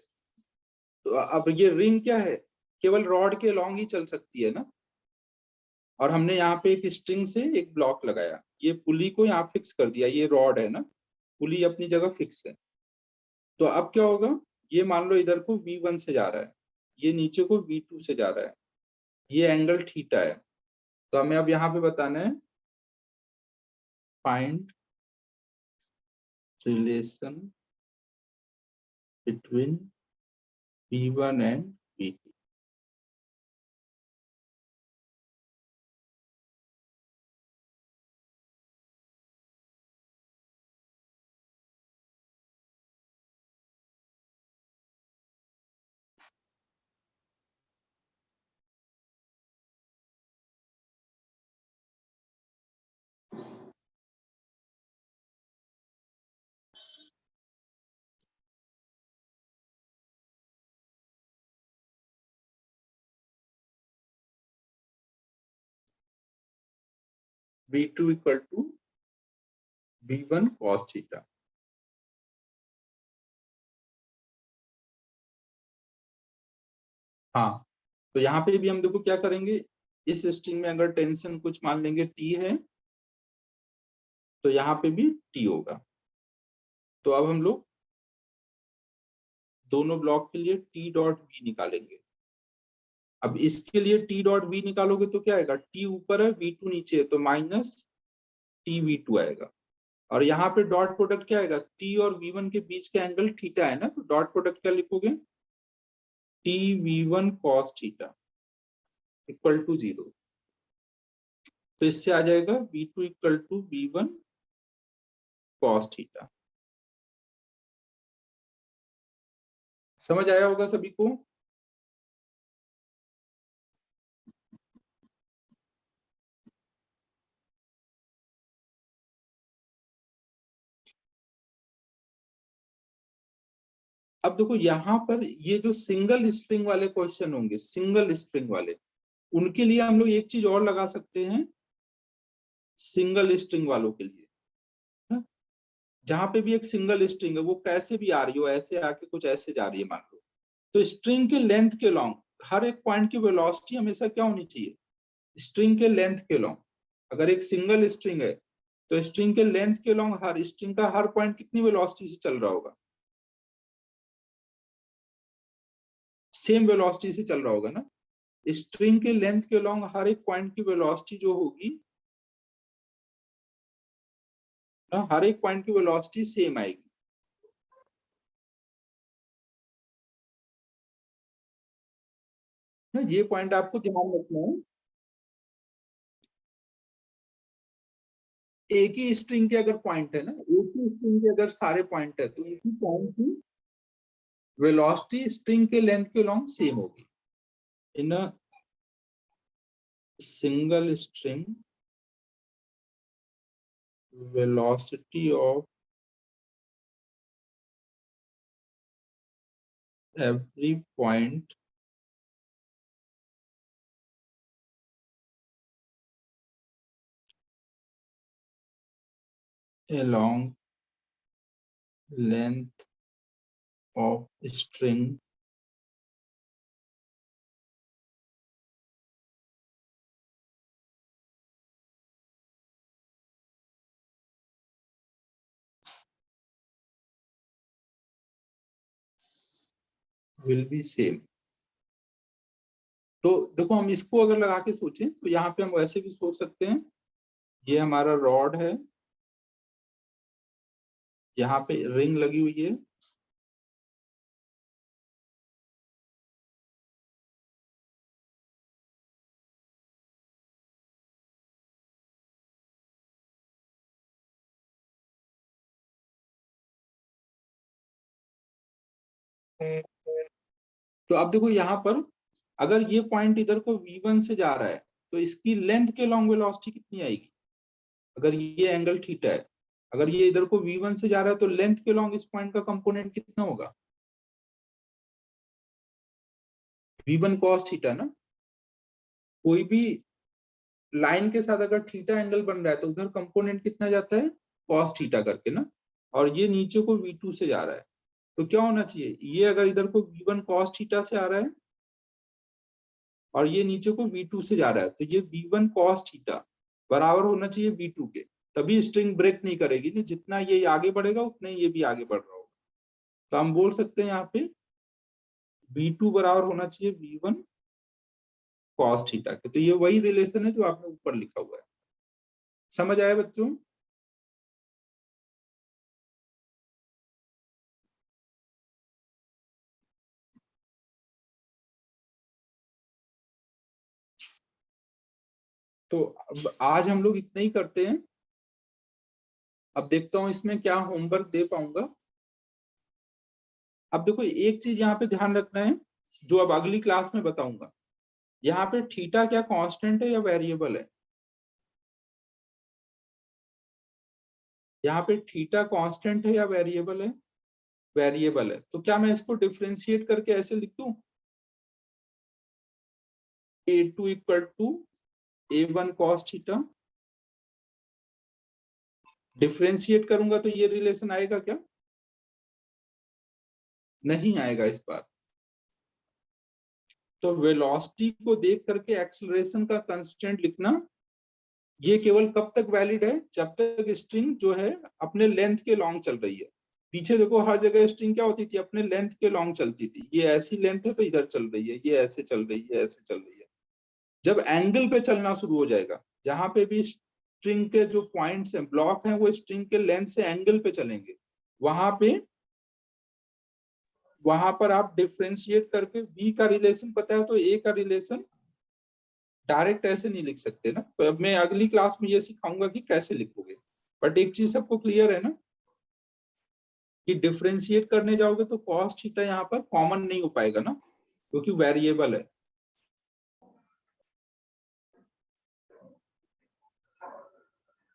तो अब ये रिंग क्या है, केवल रॉड के लॉन्ग ही चल सकती है ना। और हमने यहाँ पे एक स्ट्रिंग से एक ब्लॉक लगाया, ये पुली को यहाँ फिक्स कर दिया, ये रॉड है ना, पुली अपनी जगह फिक्स है। तो अब क्या होगा, ये मान लो इधर को v1 से जा रहा है, ये नीचे को v2 से जा रहा है, ये एंगल थीटा है। तो हमें अब यहाँ पे बताना है, find relation between v1 and v2। v2 equal to v1 cos theta. हाँ, तो यहाँ पे भी हम देखो क्या करेंगे, इस स्ट्रिंग में अगर टेंशन कुछ मान लेंगे टी है, तो यहाँ पे भी टी होगा। तो अब हम लोग दोनों ब्लॉक के लिए टी डॉट वी निकालेंगे। अब इसके लिए टी डॉट वी निकालोगे तो क्या आएगा, टी ऊपर है, v2 नीचे है, तो माइनस टी v2 आएगा। और यहाँ पे डॉट प्रोडक्ट क्या आएगा, टी और v1 के बीच का एंगल थीटा है ना, तो डॉट प्रोडक्ट क्या लिखोगे, T v1 cos theta equal to 0। तो इससे आ जाएगा v2 equal to v1 cos theta. समझ आया होगा सभी को? अब देखो यहाँ पर ये जो सिंगल स्ट्रिंग वाले क्वेश्चन होंगे, सिंगल स्ट्रिंग वाले, उनके लिए हम लोग एक चीज और लगा सकते हैं सिंगल स्ट्रिंग वालों के लिए, है? जहां पे भी एक सिंगल स्ट्रिंग है वो कैसे भी आ रही हो, ऐसे आके कुछ ऐसे जा रही है मान लो, तो स्ट्रिंग के लेंथ के लॉन्ग हर एक पॉइंट की वेलोसिटी हमेशा क्या होनी चाहिए, स्ट्रिंग के लेंथ के लॉन्ग। अगर एक सिंगल स्ट्रिंग है तो स्ट्रिंग के लेंथ के लॉन्ग हर स्ट्रिंग का हर पॉइंट कितनी वेलोसिटी से चल रहा होगा, सेम वेलोसिटी से चल रहा होगा ना। स्ट्रिंग के लेंथ के लॉन्ग हर एक पॉइंट की वेलोसिटी जो होगी ना, हर एक पॉइंट की वेलोसिटी सेम आएगी। ना ये पॉइंट आपको ध्यान रखना है। एक ही स्ट्रिंग के अगर पॉइंट है ना, एक ही स्ट्रिंग के अगर सारे पॉइंट है तो उसी पॉइंट की वेलोसिटी स्ट्रिंग के लेंथ के लॉन्ग सेम होगी। In a single string velocity of every point along length of string will be same। तो देखो हम इसको अगर लगा के सोचें तो यहाँ पे हम वैसे भी सोच सकते हैं, ये हमारा रॉड है, यहाँ पे रिंग लगी हुई है, तो अब देखो यहाँ पर अगर ये पॉइंट इधर को v1 से जा रहा है तो इसकी लेंथ के लॉन्ग वेलोसिटी कितनी आएगी, अगर ये एंगल थीटा है, अगर ये इधर को v1 से जा रहा है तो लेंथ के लॉन्ग इस पॉइंट का कंपोनेंट कितना होगा, v1 cos थीटा ना। कोई भी लाइन के साथ अगर थीटा एंगल बन रहा है तो उधर कंपोनेंट कितना जाता है, cos थीटा करके ना, और ये नीचे को v2 से जा रहा है तो क्या होना चाहिए, ये अगर इधर को v1 cos थीटा से आ रहा है और ये नीचे को v2 से जा रहा है तो ये v1 cos थीटा बराबर होना चाहिए v2 के, तभी स्ट्रिंग ब्रेक नहीं करेगी, नहीं जितना ये आगे बढ़ेगा उतना ये भी आगे बढ़ रहा होगा। तो हम बोल सकते हैं यहाँ पे v2 बराबर होना चाहिए v1 cos थीटा के। तो ये वही रिलेशन है जो आपने ऊपर लिखा हुआ है, समझ आया बच्चों। तो अब आज हम लोग इतना ही करते हैं, अब देखता हूं इसमें क्या होमवर्क दे पाऊंगा। अब देखो एक चीज यहाँ पे ध्यान रखना है जो अब अगली क्लास में बताऊंगा, यहाँ पे थीटा क्या कांस्टेंट है या वेरिएबल है, यहाँ पे थीटा कांस्टेंट है या वेरिएबल है, वेरिएबल है। तो क्या मैं इसको डिफरेंशिएट करके ऐसे लिख दूं, a2 equal to a1 cos theta, differentiate करूंगा तो ये रिलेशन आएगा क्या, नहीं आएगा इस बार। तो वेलोसिटी को देख करके एक्सेलरेशन का कांस्टेंट लिखना ये केवल कब तक वैलिड है, जब तक स्ट्रिंग जो है अपने लेंथ के लॉन्ग चल रही है। पीछे देखो हर जगह स्ट्रिंग क्या होती थी, अपने लेंथ के लॉन्ग चलती थी, ये ऐसी लेंथ है तो इधर चल रही है, ये ऐसे चल रही है, ऐसे चल रही है। जब एंगल पे चलना शुरू हो जाएगा, जहां पे भी स्ट्रिंग के जो पॉइंट्स हैं, ब्लॉक हैं, वो स्ट्रिंग के लेंथ से एंगल पे चलेंगे, वहां पे वहां पर आप डिफरेंशिएट करके v का रिलेशन पता है तो a का रिलेशन डायरेक्ट ऐसे नहीं लिख सकते ना। तो अब मैं अगली क्लास में ये सिखाऊंगा कि कैसे लिखोगे, बट एक चीज सबको क्लियर है ना कि डिफरेंशिएट करने जाओगे तो cos थीटा यहाँ पर कॉमन नहीं हो पाएगा ना, क्योंकि वेरिएबल है।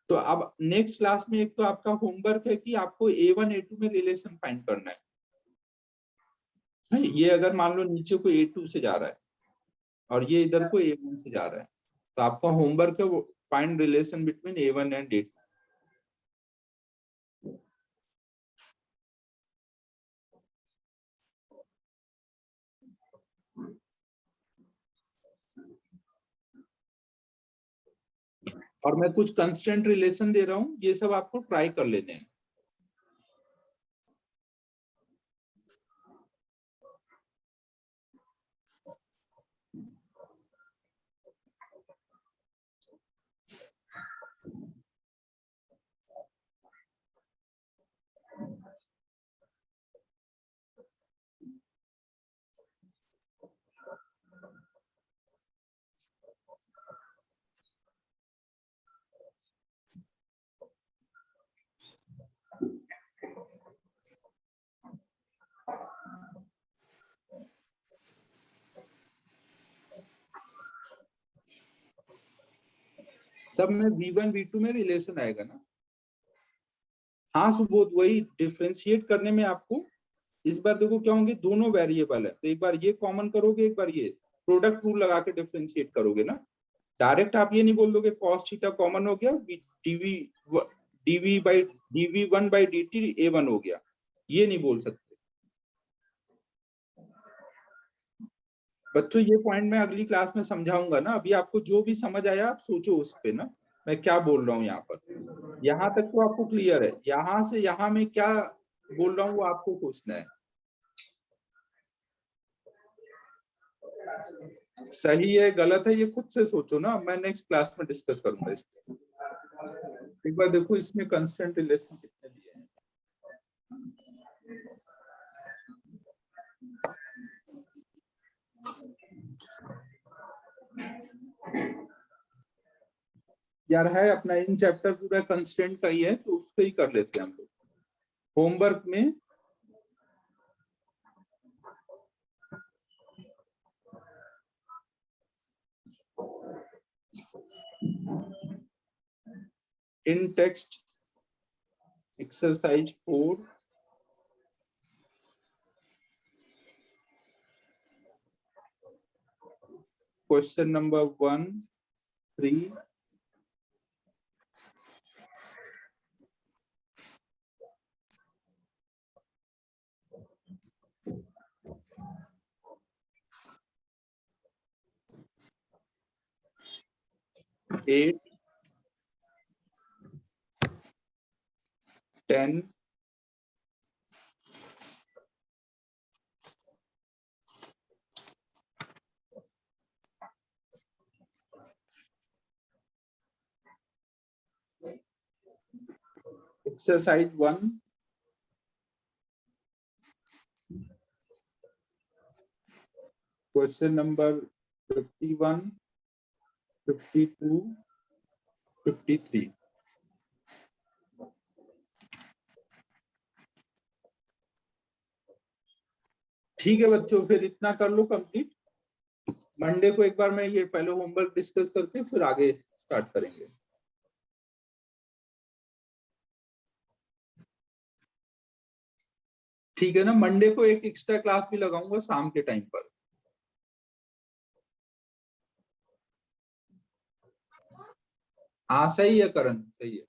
तो अब नेक्स्ट क्लास में एक तो आपका होमवर्क है कि आपको a1 a2 में रिलेशन फाइंड करना है, ये अगर मान लो नीचे को A2 से जा रहा है और ये इधर को A1 से जा रहा है, तो आपका होमवर्क है वो find relation between A1 and A2। और मैं कुछ कंस्टेंट रिलेशन दे रहा हूं, ये सब आपको ट्राई कर लेने हैं। सब में V1 V2 में रिलेशन आएगा ना। हाँ सुबोध, वही डिफरेंशिएट करने में आपको इस बार देखो क्या होंगे, दोनों वेरिएबल है, तो एक बार ये कॉमन करोगे, एक बार ये प्रोडक्ट रूल लगा के डिफरेंशिएट करोगे ना। डायरेक्ट आप ये नहीं बोल दोगे cos थीटा कॉमन हो गया, dv1 by dt A1 हो गया, ये नहीं बोल सकते बच्चों। ये पॉइंट मैं अगली क्लास में समझाऊंगा ना। अभी आपको जो भी समझ आया आप सोचो उस पे ना, मैं क्या बोल रहा हूँ यहाँ पर। यहाँ तक तो आपको क्लियर है, यहाँ से यहाँ में क्या बोल रहा हूँ वो आपको सोचना है। सही है गलत है ये खुद से सोचो ना, मैं नेक्स्ट क्लास में डिस्कस करूंगा इसको। एक बार देखो इसमें कंस्टेंट रिलेशन कितने दिए हैं। यार है अपना इन चैप्टर पूरा कंस्टेंट का ही है, तो उसको ही कर लेते हैं हम लोग होमवर्क में। In text exercise 4 question number 1, 3, 8, 10, 1, question number 51, 52, 53। ठीक है बच्चों, फिर इतना कर लो कंप्लीट। मंडे को एक बार मैं ये पहले होमवर्क डिस्कस करके फिर आगे स्टार्ट करेंगे। ठीक है ना, मंडे को एक एक्स्ट्रा क्लास भी लगाऊंगा शाम के टाइम पर। हाँ सही है करण, सही है।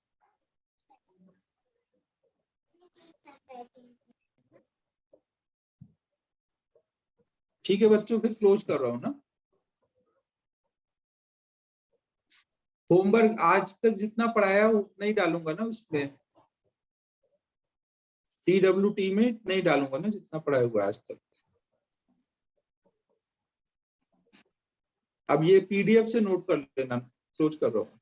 ठीक है बच्चों, फिर क्लोज कर रहा हूँ ना। होमवर्क आज तक जितना पढ़ाया उतना ही डालूंगा ना उसमें, TWT में इतना ही डालूंगा ना जितना पढ़ाया हुआ आज तक। अब ये PDF से नोट कर लेना, क्लोज कर रहा हूँ।